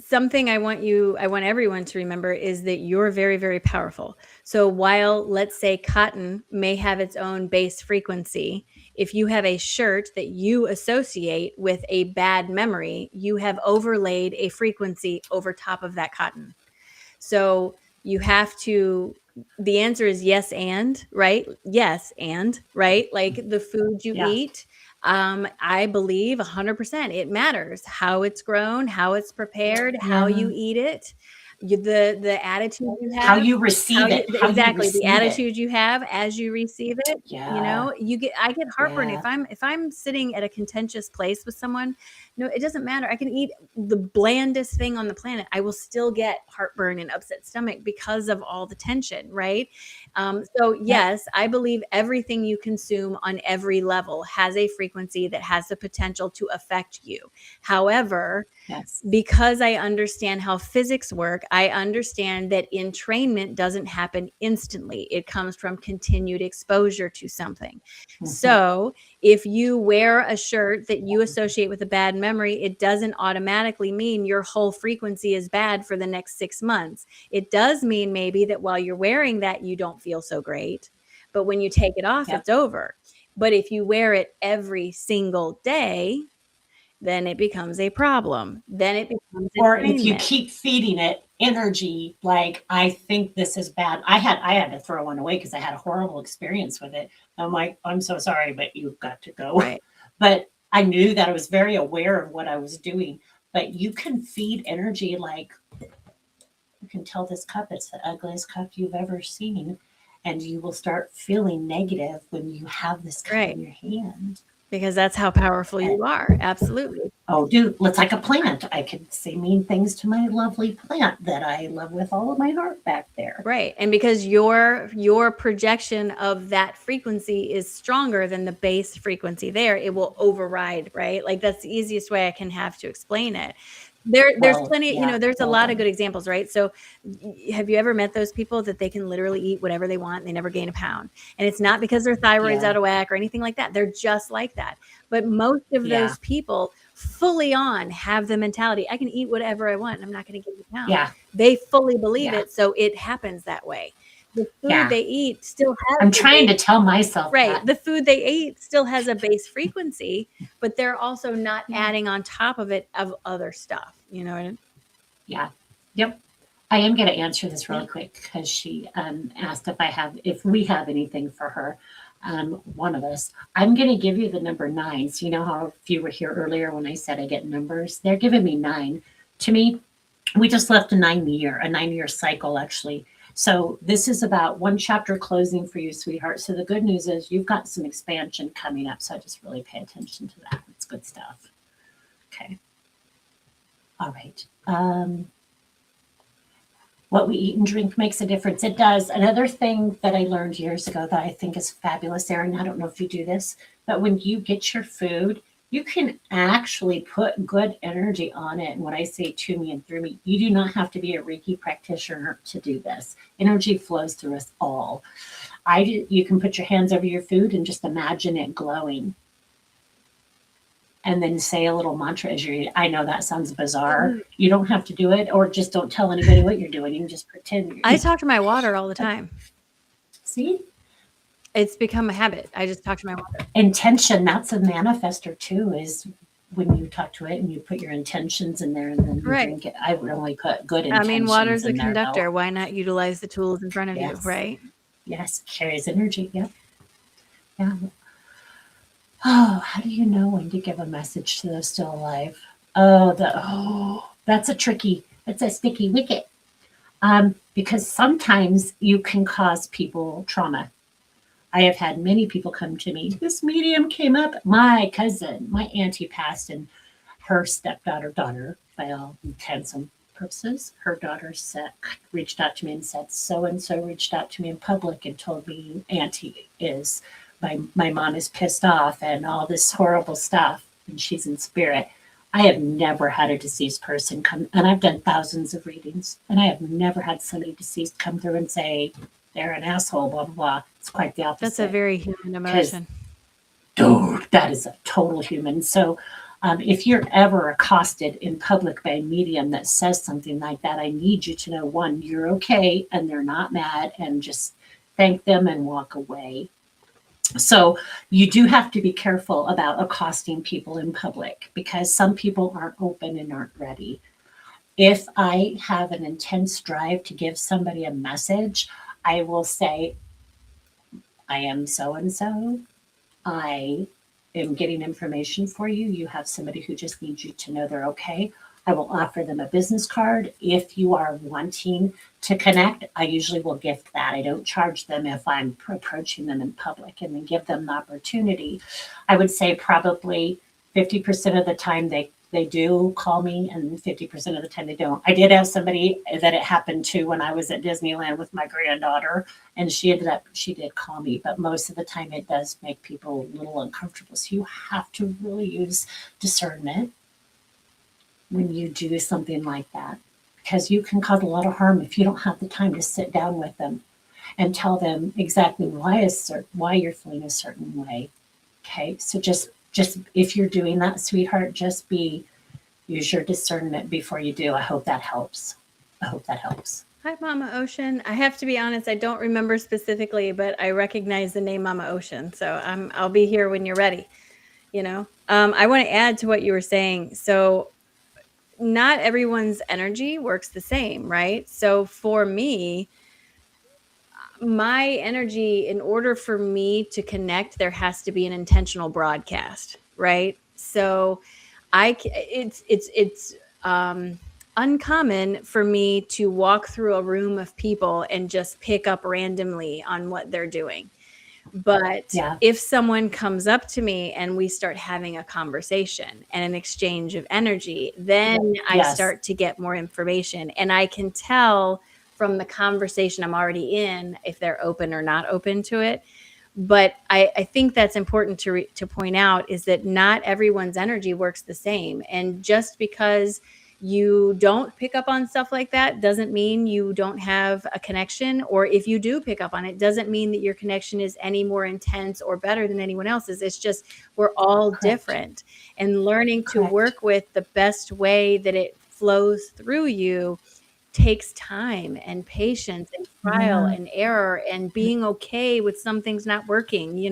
something I want everyone to remember is that you're very, very powerful. So while, let's say, cotton may have its own base frequency, if you have a shirt that you associate with a bad memory, you have overlaid a frequency over top of that cotton. So you have to, the answer is yes and, right? Yes and, right? Like the food you Yeah. eat, I believe 100% it matters how it's grown, how it's prepared, how you Yeah. eat it, the attitude you How have, you how receive you it, how you exactly the receive it. attitude you have as you receive it. You Yeah. know, I get heartburn Yeah. if I'm sitting at a contentious place with someone. No, it doesn't matter. I can eat the blandest thing on the planet. I will still get heartburn and upset stomach because of all the tension, right? So Yep. yes, I believe everything you consume on every level has a frequency that has the potential to affect you. However, Yes. because I understand how physics work, I understand that entrainment doesn't happen instantly. It comes from continued exposure to something. Mhm. So if you wear a shirt that you associate with a bad memory, it doesn't automatically mean your whole frequency is bad for the next 6 months. It does mean maybe that while you're wearing that, you don't feel so great. But when you take it off, Yep. it's over. But if you wear it every single day, then it becomes a problem. Then it becomes Or if you entrainment. keep feeding it energy, like I think this is bad. I had to throw one away because I had a horrible experience with it. I'm like, I'm so sorry, but you've got to go. Right. But I knew that I was very aware of what I was doing. But you can feed energy like you can tell this cup it's the ugliest cup you've ever seen. And you will start feeling negative when you have this cup Right. in your hand. Because that's how powerful And you are. Absolutely. oh, dude, it's like a plant. I could say mean things to my lovely plant that I love with all of my heart back there. Right. And because your projection of that frequency is stronger than the base frequency there, it will override, right? Like that's the easiest way I can have to explain it. There's Well, plenty, yeah, there's a well lot of done. good examples, right? So have you ever met those people that they can literally eat whatever they want and they never gain a pound? And it's not because their thyroid's Yeah, out of whack or anything like that. They're just like that. But most of yeah, those people fully on have the mentality, I can eat whatever I want and I'm not going to gain a pound. yeah, They fully believe yeah, it, so it happens that way. The food yeah. they eat still has I'm the trying base to tell myself right, that. the food they eat still has a base frequency, but they're also not Yeah, adding on top of it of other stuff, you know what I mean? yeah, yep. I am going to answer this Yeah. really quick because she asked if we have anything for her. One of us. I'm going to give you the number 9. So you know how if you were here earlier when I said I get numbers, they're giving me 9. To me, we just left a 9-year cycle actually. So this is about one chapter closing for you, sweetheart. So the good news is you've got some expansion coming up. So just really pay attention to that. It's good stuff. Okay. All right. What we eat and drink makes a difference. It does. Another thing that I learned years ago that I think is fabulous, Erin, I don't know if you do this, but when you get your food, you can actually put good energy on it. And when I say to me and through me, you do not have to be a Reiki practitioner to do this. Energy flows through us all. You can put your hands over your food and just imagine it glowing. And then say a little mantra as you eat. I know that sounds bizarre. You don't have to do it, or just don't tell anybody what you're doing. You can just pretend you're I talk to my water all the time. See? It's become a habit. I just talk to my water. Intention, that's a manifester too, is when you talk to it and you put your intentions in there and then you Right. drink it. I would only put good I mean, intentions water's a in there conductor. though. Why not utilize the tools in front of you, Yes. right? Yes. Carries energy. Yep. Yeah. Oh, how do you know when to give a message to those still alive? Oh, That's it's a sticky wicket. Because sometimes you can cause people trauma. I have had many people come to me. This medium came up. My cousin, my auntie passed, and her daughter, by all intents and purposes, her daughter reached out to me and said, so and so reached out to me in public and told me auntie is, my mom is pissed off and all this horrible stuff, and she's in spirit. I have never had a deceased person come, and I've done thousands of readings, and I have never had somebody deceased come through and say, they're an asshole, blah, blah, blah. It's quite the opposite. That's a very human emotion. Dude, that is a total human. So if you're ever accosted in public by a medium that says something like that, I need you to know, one, you're okay and they're not mad, and just thank them and walk away. So you do have to be careful about accosting people in public because some people aren't open and aren't ready. If I have an intense drive to give somebody a message, I will say, I am so and so. I am getting information for you. You have somebody who just needs you to know they're okay. I will offer them a business card. If you are wanting to connect, I usually will gift that. I don't charge them if I'm approaching them in public, and then give them the opportunity. I would say probably 50% of the time they do call me, and 50% of the time they don't. I did have somebody that it happened to when I was at Disneyland with my granddaughter, and she did call me, but most of the time it does make people a little uncomfortable. So you have to really use discernment when you do something like that, because you can cause a lot of harm if you don't have the time to sit down with them and tell them exactly why you're feeling a certain way. Okay, so just if you're doing that, sweetheart, use your discernment before you do. I hope that helps. Hi, Mama Ocean. I have to be honest, I don't remember specifically, but I recognize the name Mama Ocean. So I'll be here when you're ready. I want to add to what you were saying. So not everyone's energy works the same, right? So for me, my energy, in order for me to connect, there has to be an intentional broadcast, right? So it's uncommon for me to walk through a room of people and just pick up randomly on what they're doing. But if someone comes up to me and we start having a conversation and an exchange of energy, then I start to get more information, and I can tell from the conversation I'm already in if they're open or not open to it. But I think that's important to point out, is that not everyone's energy works the same. And just because you don't pick up on stuff like that doesn't mean you don't have a connection. Or if you do pick up on it, doesn't mean that your connection is any more intense or better than anyone else's. It's just we're all different. And learning to work with the best way that it flows through you takes time and patience and trial and error, and being okay with some things not working,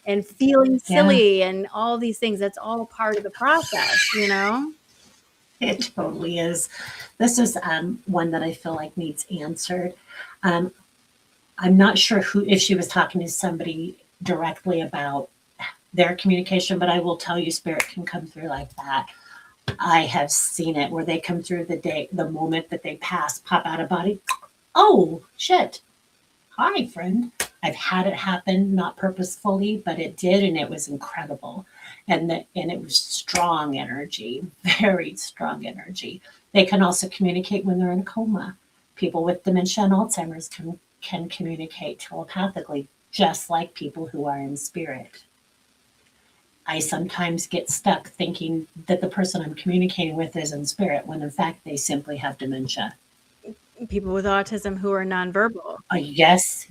and feeling silly and all these things. That's all part of the process, It totally is. This is one that I feel like needs answered. I'm not sure if she was talking to somebody directly about their communication, but I will tell you, spirit can come through like that. I have seen it where they come through the moment that they pass, pop out of body. Oh, shit. Hi, friend. I've had it happen, not purposefully, but it did, and it was incredible. And it was strong energy, very strong energy. They can also communicate when they're in a coma. People with dementia and Alzheimer's can communicate telepathically, just like people who are in spirit. I sometimes get stuck thinking that the person I'm communicating with is in spirit, when in fact they simply have dementia. People with autism who are nonverbal. Yes.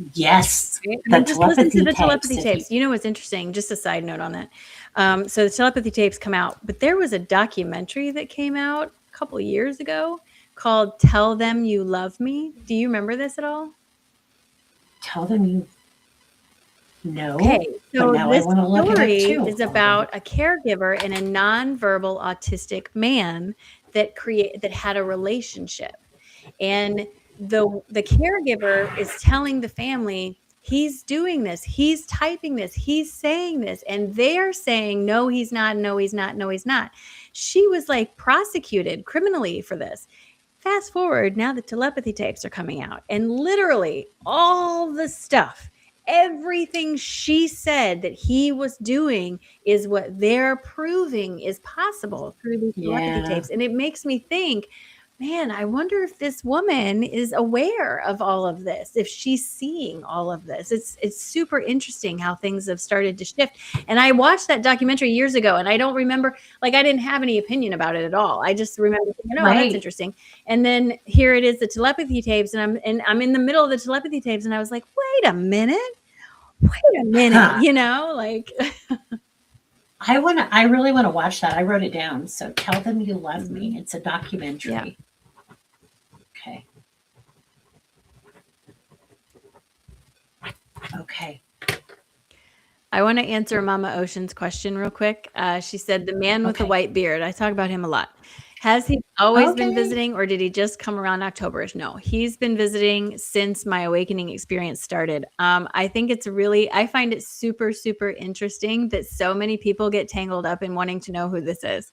Right? Just listen to the telepathy tapes. What's interesting? Just a side note on that. So the telepathy tapes come out, but there was a documentary that came out a couple of years ago called "Tell Them You Love Me." Do you remember this at all? Tell them you. No. Okay, so this story is about a caregiver and a nonverbal autistic man that had a relationship. And the caregiver is telling the family, he's doing this, he's typing this, he's saying this, and they're saying, no, he's not, no, he's not, no, he's not. She was like prosecuted criminally for this. Fast forward, now the telepathy tapes are coming out, and literally all the stuff, everything she said that he was doing is what they're proving is possible through these telepathy tapes. And it makes me think, man, I wonder if this woman is aware of all of this, if she's seeing all of this. It's super interesting how things have started to shift. And I watched that documentary years ago, and I don't remember, like, I didn't have any opinion about it at all. I just remember thinking, oh, that's interesting. And then here it is, the telepathy tapes, and I'm in the middle of the telepathy tapes, and I was like, wait a minute, you know, like. I really want to watch that. I wrote it down. So Tell Them You Love Me. It's a documentary. Yeah. Okay. Okay. I want to answer Mama Ocean's question real quick. She said, the man with the white beard. I talk about him a lot. Has he always been visiting, or did he just come around October-ish? No, he's been visiting since my awakening experience started. I think I find it super, super interesting that so many people get tangled up in wanting to know who this is.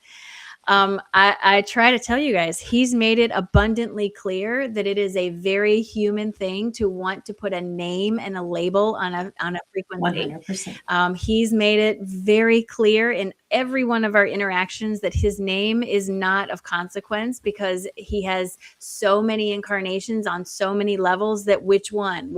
I try to tell you guys, he's made it abundantly clear that it is a very human thing to want to put a name and a label on a frequency. 100%. He's made it very clear in every one of our interactions that his name is not of consequence, because he has so many incarnations on so many levels that which one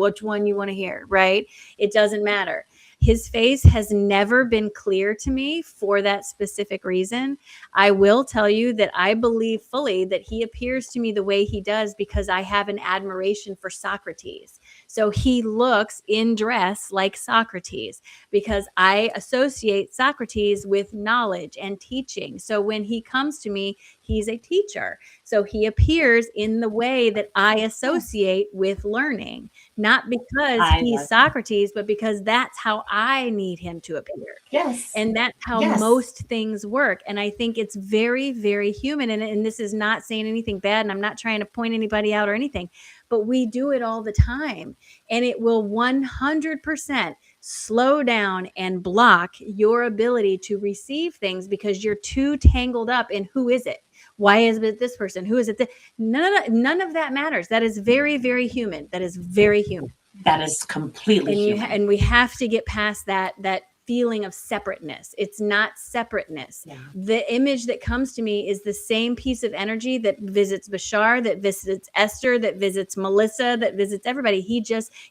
you want to hear, right? It doesn't matter. His face has never been clear to me for that specific reason. I will tell you that I believe fully that he appears to me the way he does because I have an admiration for Socrates. So he looks in dress like Socrates because I associate Socrates with knowledge and teaching. So when he comes to me, he's a teacher. So he appears in the way that I associate with learning, not because he's Socrates, but because that's how I need him to appear. Yes. And that's how most things work. And I think it's very, very human. And this is not saying anything bad, and I'm not trying to point anybody out or anything, but we do it all the time. And it will 100% slow down and block your ability to receive things because you're too tangled up in who is it? Why is it this person? Who is it? None of that matters. That is very, very human. That is very human. That is completely human. And we have to get past that feeling of separateness. It's not separateness. Yeah. The image that comes to me is the same piece of energy that visits Bashar, that visits Esther, that visits Melissa, that visits everybody.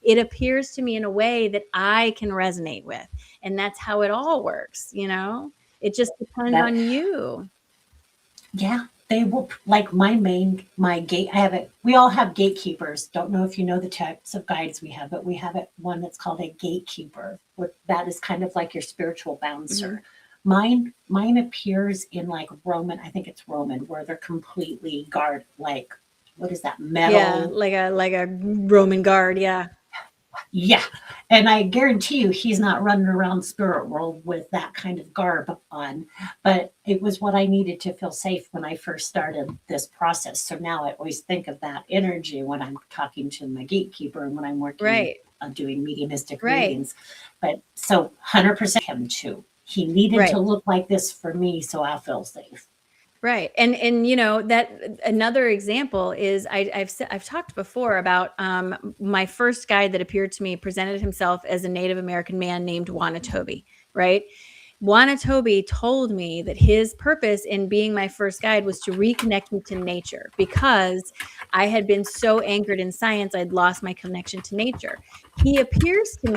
It appears to me in a way that I can resonate with. And that's how it all works, you know? It just depends on you. Yeah. They will, like my gate, we all have gatekeepers. Don't know if you know the types of guides we have, but we have one that's called a gatekeeper. That is kind of like your spiritual bouncer. Mm-hmm. Mine appears in like Roman, I think it's Roman, where they're completely guard, like, what is that, metal? Yeah, like a Roman guard, yeah. Yeah. And I guarantee you he's not running around spirit world with that kind of garb on, but it was what I needed to feel safe when I first started this process. So now I always think of that energy when I'm talking to my gatekeeper and when I'm working on doing mediumistic readings. But so 100% him too. He needed to look like this for me, so I feel safe. Right. And you know, that another example is I've talked before about my first guide that appeared to me presented himself as a Native American man named Wanatobi, right? Wanatobi told me that his purpose in being my first guide was to reconnect me to nature because I had been so anchored in science, I'd lost my connection to nature. He appeared to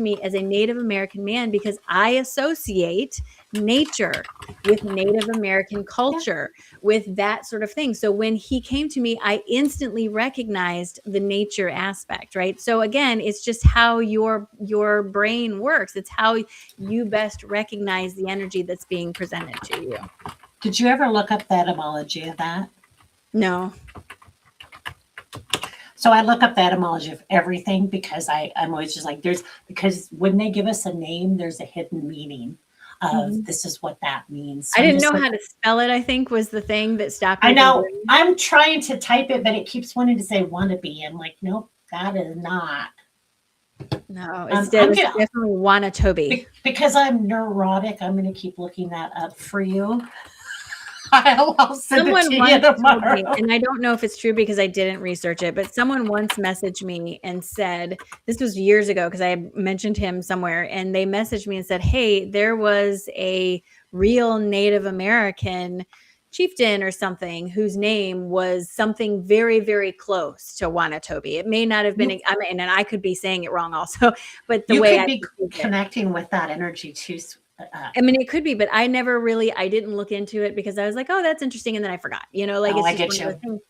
me as a Native American man because I associate nature with Native American culture, with that sort of thing. So when he came to me, I instantly recognized the nature aspect, right? So again, it's just how your brain works. It's how you best recognize the energy that's being presented to you. Did you ever look up the etymology of that? No. So I look up the etymology of everything because I'm always just like, because when they give us a name, there's a hidden meaning of this is what that means. So I didn't know how to spell it, I think was the thing that stopped me. I know. I'm trying to type it, but it keeps wanting to say wannabe. I'm like, nope, that is not. No, I'm it's gonna, definitely Wanatobi. because I'm neurotic, I'm gonna keep looking that up for you. I'll send it Someone to you once told me, tomorrow. and I don't know if it's true because I didn't research it, but someone once messaged me and said, this was years ago because I had mentioned him somewhere, and they messaged me and said, hey, there was a real Native American chieftain or something whose name was something very, very close to Wanatobi. It may not have been, You, I mean, and I could be saying it wrong also, but the you way could I be perceived it. connecting with that energy too. I mean, it could be, but I never really, I didn't look into it because I was like, oh, that's interesting. And then I forgot, like Oh, it's I just get one of those you. things.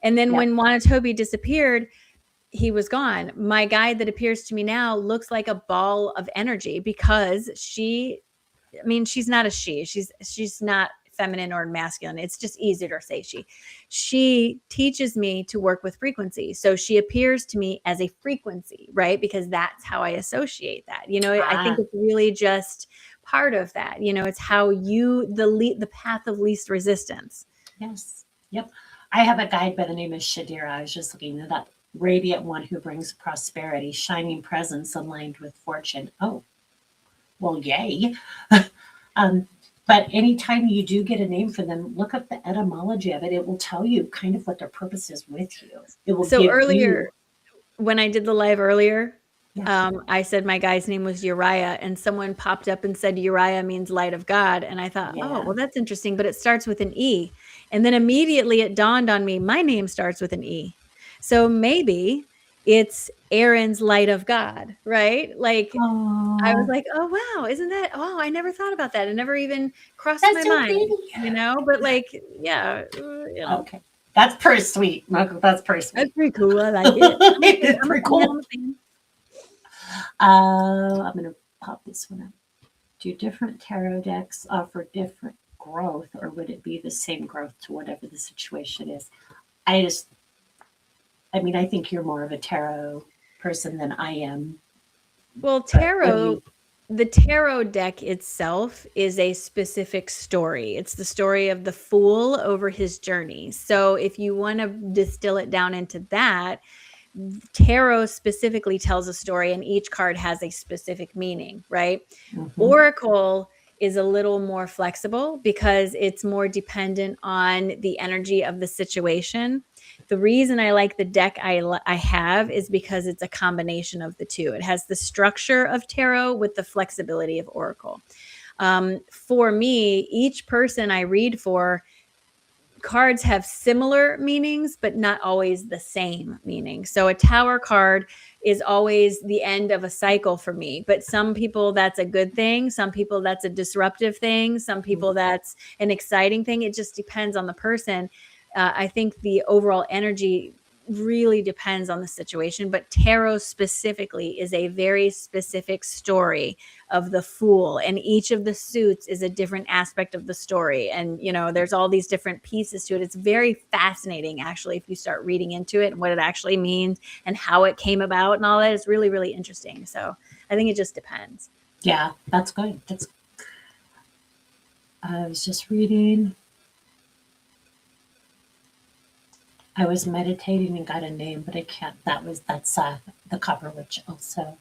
And then Yep. when Wanatobi disappeared, he was gone. My guide that appears to me now looks like a ball of energy because she's not a she. She's not feminine or masculine. It's just easier to say she. She teaches me to work with frequency. So she appears to me as a frequency, right? Because that's how I associate that. I think Ah, it's really just part of that. It's how the path of least resistance. yes. Yep. I have a guide by the name of Shadira. I was just looking at that radiant one who brings prosperity, shining presence aligned with fortune. Oh, well, yay. um, but anytime you do get a name for them, look up the etymology of it. It will tell you kind of what their purpose is with you. It will So give earlier, you, when I did the live earlier, yeah, I said my guy's name was Uriah, and someone popped up and said Uriah means light of God. And I thought, oh, yeah. well, that's interesting, but it starts with an E. And then immediately it dawned on me, my name starts with an E. So maybe it's Aaron's light of God, right? Like I was Oh, like, oh, wow, I never thought about that. It never even crossed that's my so mind, pretty. but like, yeah, Okay. That's pretty sweet, Michael. That's pretty that's sweet. pretty cool. I like it. It's I'm a pretty fan. I'm cool. a fan. I'm going to pop this one up. Do different tarot decks offer different growth, or would it be the same growth to whatever the situation is? I just, I mean, I think you're more of a tarot person than I am. Well, But what do you? the tarot deck itself is a specific story. It's the story of the fool over his journey. So if you want to distill it down into that, tarot specifically tells a story and each card has a specific meaning, right? Mhm. Oracle is a little more flexible because it's more dependent on the energy of the situation. The reason I like the deck I have is because it's a combination of the two. It has the structure of tarot with the flexibility of Oracle. For me, each person I read for, cards have similar meanings, but not always the same meaning. So a tower card is always the end of a cycle for me. But some people that's a good thing. Some people that's a disruptive thing. Some people that's an exciting thing. It just depends on the person. I think the overall energy really depends on the situation, but tarot specifically is a very specific story of the fool, and each of the suits is a different aspect of the story, and there's all these different pieces to it. It's very fascinating actually if you start reading into it and what it actually means and how it came about and all that. It's really, really interesting. So I think it just depends. Yeah, that's good. That's. I was just reading. I was meditating and got a name, but I can't. That's the cover witch also.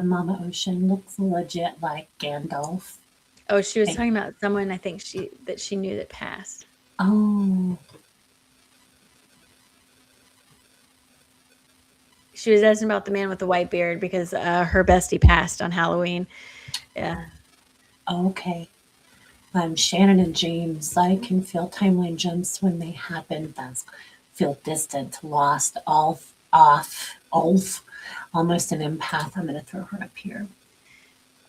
Mama Ocean looks legit like Gandalf. Oh, she was Thank- talking about someone I think she knew that passed. Oh, She was asking about the man with the white beard because her bestie passed on Halloween. Yeah. okay. Shannon and James, I can feel timeline jumps when they happen. That's feel distant, lost, off, almost an empath. I'm going to throw her up here.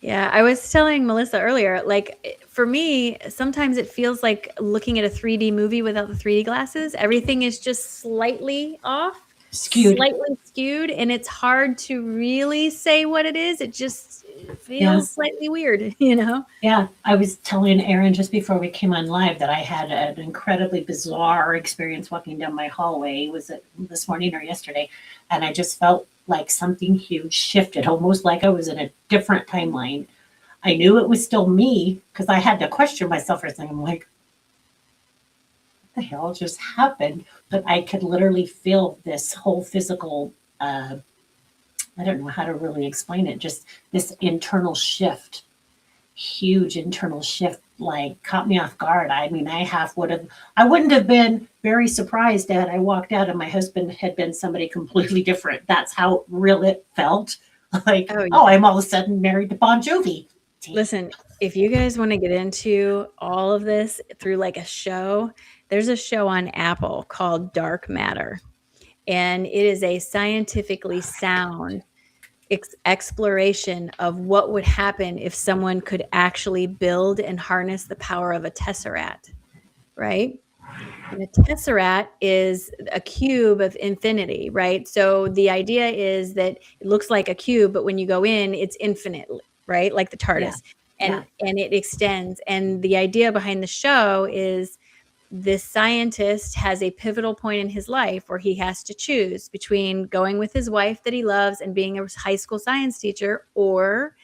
Yeah, I was telling Melissa earlier, like for me, sometimes it feels like looking at a 3D movie without the 3D glasses. Everything is just slightly off, Skewed. slightly skewed, and it's hard to really say what it is. It just feels Yeah. slightly weird. Yeah, I was telling Erin just before we came on live that I had an incredibly bizarre experience walking down my hallway. Was it this morning or yesterday? And I just felt like something huge shifted, almost like I was in a different timeline. I knew it was still me because I had to question myself for a second. I'm like, what the hell just happened? But I could literally feel this whole physical I don't know how to really explain it. Just this internal shift, huge internal shift, like caught me off guard. I mean, I wouldn't have been very surprised that I walked out and my husband had been somebody completely different. That's how real it felt. Like, Oh, oh, I'm all of a sudden married to Bon Jovi. listen, if you guys want to get into all of this through like a show, there's a show on Apple called Dark Matter. And it is a scientifically sound exploration of what would happen if someone could actually build and harness the power of a tesseract, right? And a tesseract is a cube of infinity, right? So the idea is that it looks like a cube, but when you go in, it's infinite, right? Like the TARDIS. And it extends. And the idea behind the show is this scientist has a pivotal point in his life where he has to choose between going with his wife that he loves and being a high school science teacher, or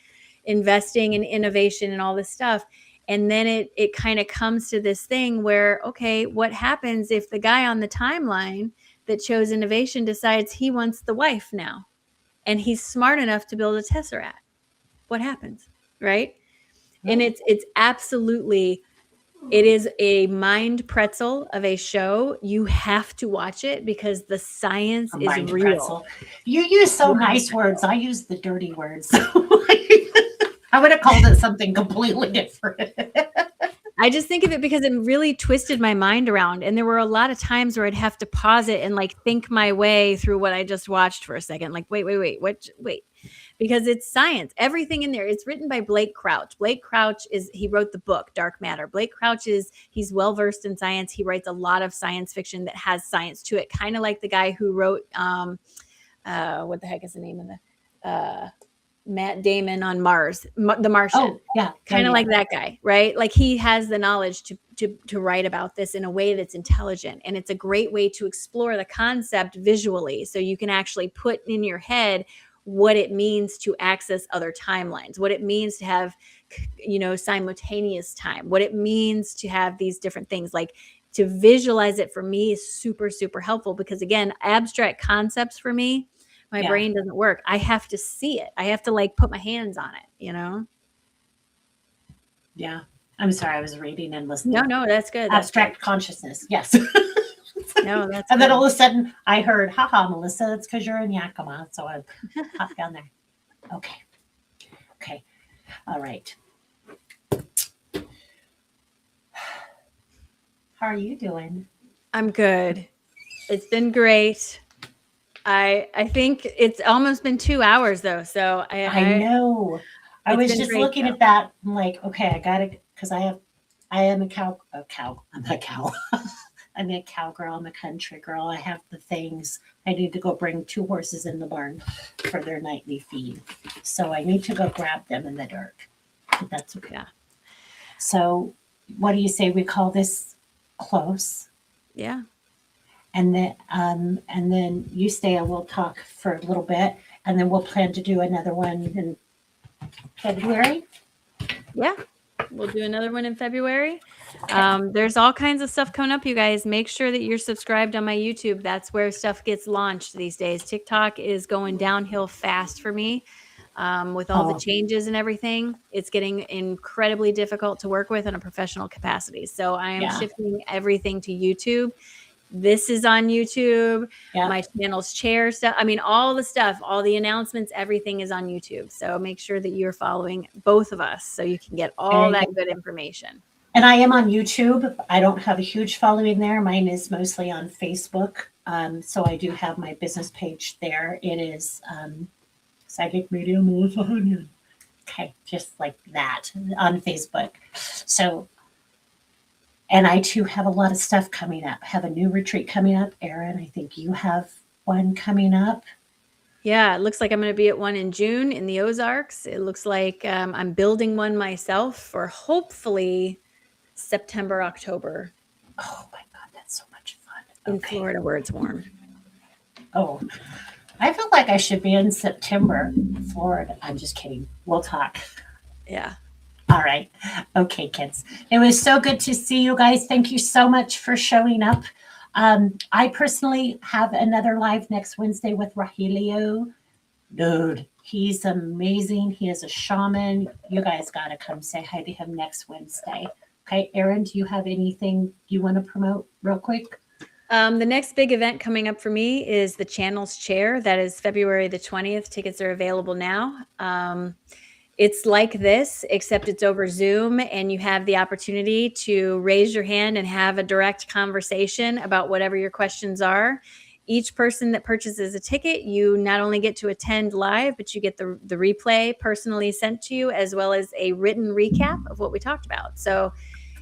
investing in innovation and all this stuff. And then it kind of comes to this thing where, okay, what happens if the guy on the timeline that chose innovation decides he wants the wife now and he's smart enough to build a tesseract? What happens, right? And it's absolutely, it is a mind pretzel of a show. You have to watch it because the science is real. Pretzel. You use so nice words. I use the dirty words. I would have called it something completely different. I just think of it because it really twisted my mind around. And there were a lot of times where I'd have to pause it and like think my way through what I just watched for a second. Like, wait. Because it's science. Everything in there. It's written by Blake Crouch. Blake Crouch he wrote the book, Dark Matter. Blake Crouch he's well-versed in science. He writes a lot of science fiction that has science to it. Kind of like the guy who wrote, what the heck is the name of the, Matt Damon on Mars, The Martian. Oh, yeah. Kind of like that guy, right? Like he has the knowledge to write about this in a way that's intelligent. And it's a great way to explore the concept visually. So you can actually put in your head what it means to access other timelines, what it means to have, simultaneous time, what it means to have these different things. Like to visualize it for me is super, super helpful because again, abstract concepts for me, my brain doesn't work. I have to see it. I have to like put my hands on it, Yeah. I'm sorry. I was reading and listening. No, that's good. Abstract consciousness. Yes. No, that's and then all of a sudden I heard, haha, Melissa, that's because you're in Yakima. So I popped down there. Okay. All right. How are you doing? I'm good. It's been great. I think it's almost been 2 hours though. So I know. I was just looking at that. I'm like, okay, I got it. Because I am a cow. I'm a cow. I'm a cowgirl. I'm a country girl. I have the things. I need to go bring 2 horses in the barn for their nightly feed. So I need to go grab them in the dark. But that's okay. Yeah. So what do you say we call this close? Yeah. And then you stay and we'll talk for a little bit. And then we'll plan to do another one in February. Yeah. We'll do another one in February. There's all kinds of stuff coming up, you guys. Make sure that you're subscribed on my YouTube. That's where stuff gets launched these days. TikTok is going downhill fast for me. With all the changes and everything, it's getting incredibly difficult to work with in a professional capacity. So I am shifting everything to YouTube. This is on YouTube. Yeah. My channel's chair stuff. I mean, all the stuff, all the announcements, everything is on YouTube. So make sure that you're following both of us so you can get all that good information. And I am on YouTube. I don't have a huge following there. Mine is mostly on Facebook. So I do have my business page there. It is Psychic Medium Melissa Hunyan. Okay, just like that on Facebook. So, and I too have a lot of stuff coming up. I have a new retreat coming up. Erin, I think you have one coming up. Yeah, it looks like I'm going to be at one in June in the Ozarks. It looks like I'm building one myself for hopefully September, October. Oh my God, that's so much fun. In Florida where it's warm. Oh, I feel like I should be in September, Florida. I'm just kidding. We'll talk. Yeah. All right. Okay, kids. It was so good to see you guys. Thank you so much for showing up. I personally have another live next Wednesday with Rahilio Dude, he's amazing. He is a shaman. You guys got to come say hi to him next Wednesday. Okay, Erin, do you have anything you want to promote real quick? The next big event coming up for me is the Channels Chair. That is February the 20th. Tickets are available now. It's like this, except it's over Zoom, and you have the opportunity to raise your hand and have a direct conversation about whatever your questions are. Each person that purchases a ticket, you not only get to attend live, but you get the replay personally sent to you, as well as a written recap of what we talked about. So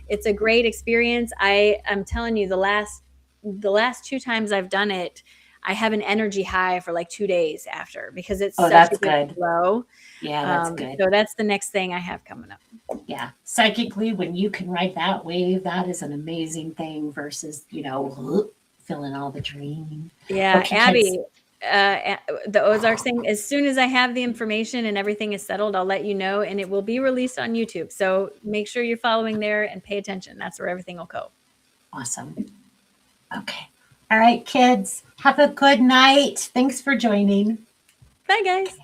it's a great experience. I'm telling you, the last 2 times I've done it, I have an energy high for like 2 days after, because it's Oh, such that's a good good. flow. Yeah, that's good. So that's the next thing I have coming up. Yeah, psychically, when you can ride that wave, that is an amazing thing versus, feeling all the dream. Yeah, Okay, kids. Abby, the Ozarks thing, as soon as I have the information and everything is settled, I'll let you know, and it will be released on YouTube. So make sure you're following there and pay attention. That's where everything will go. Awesome. Okay. All right, kids. Have a good night. Thanks for joining. Bye, guys.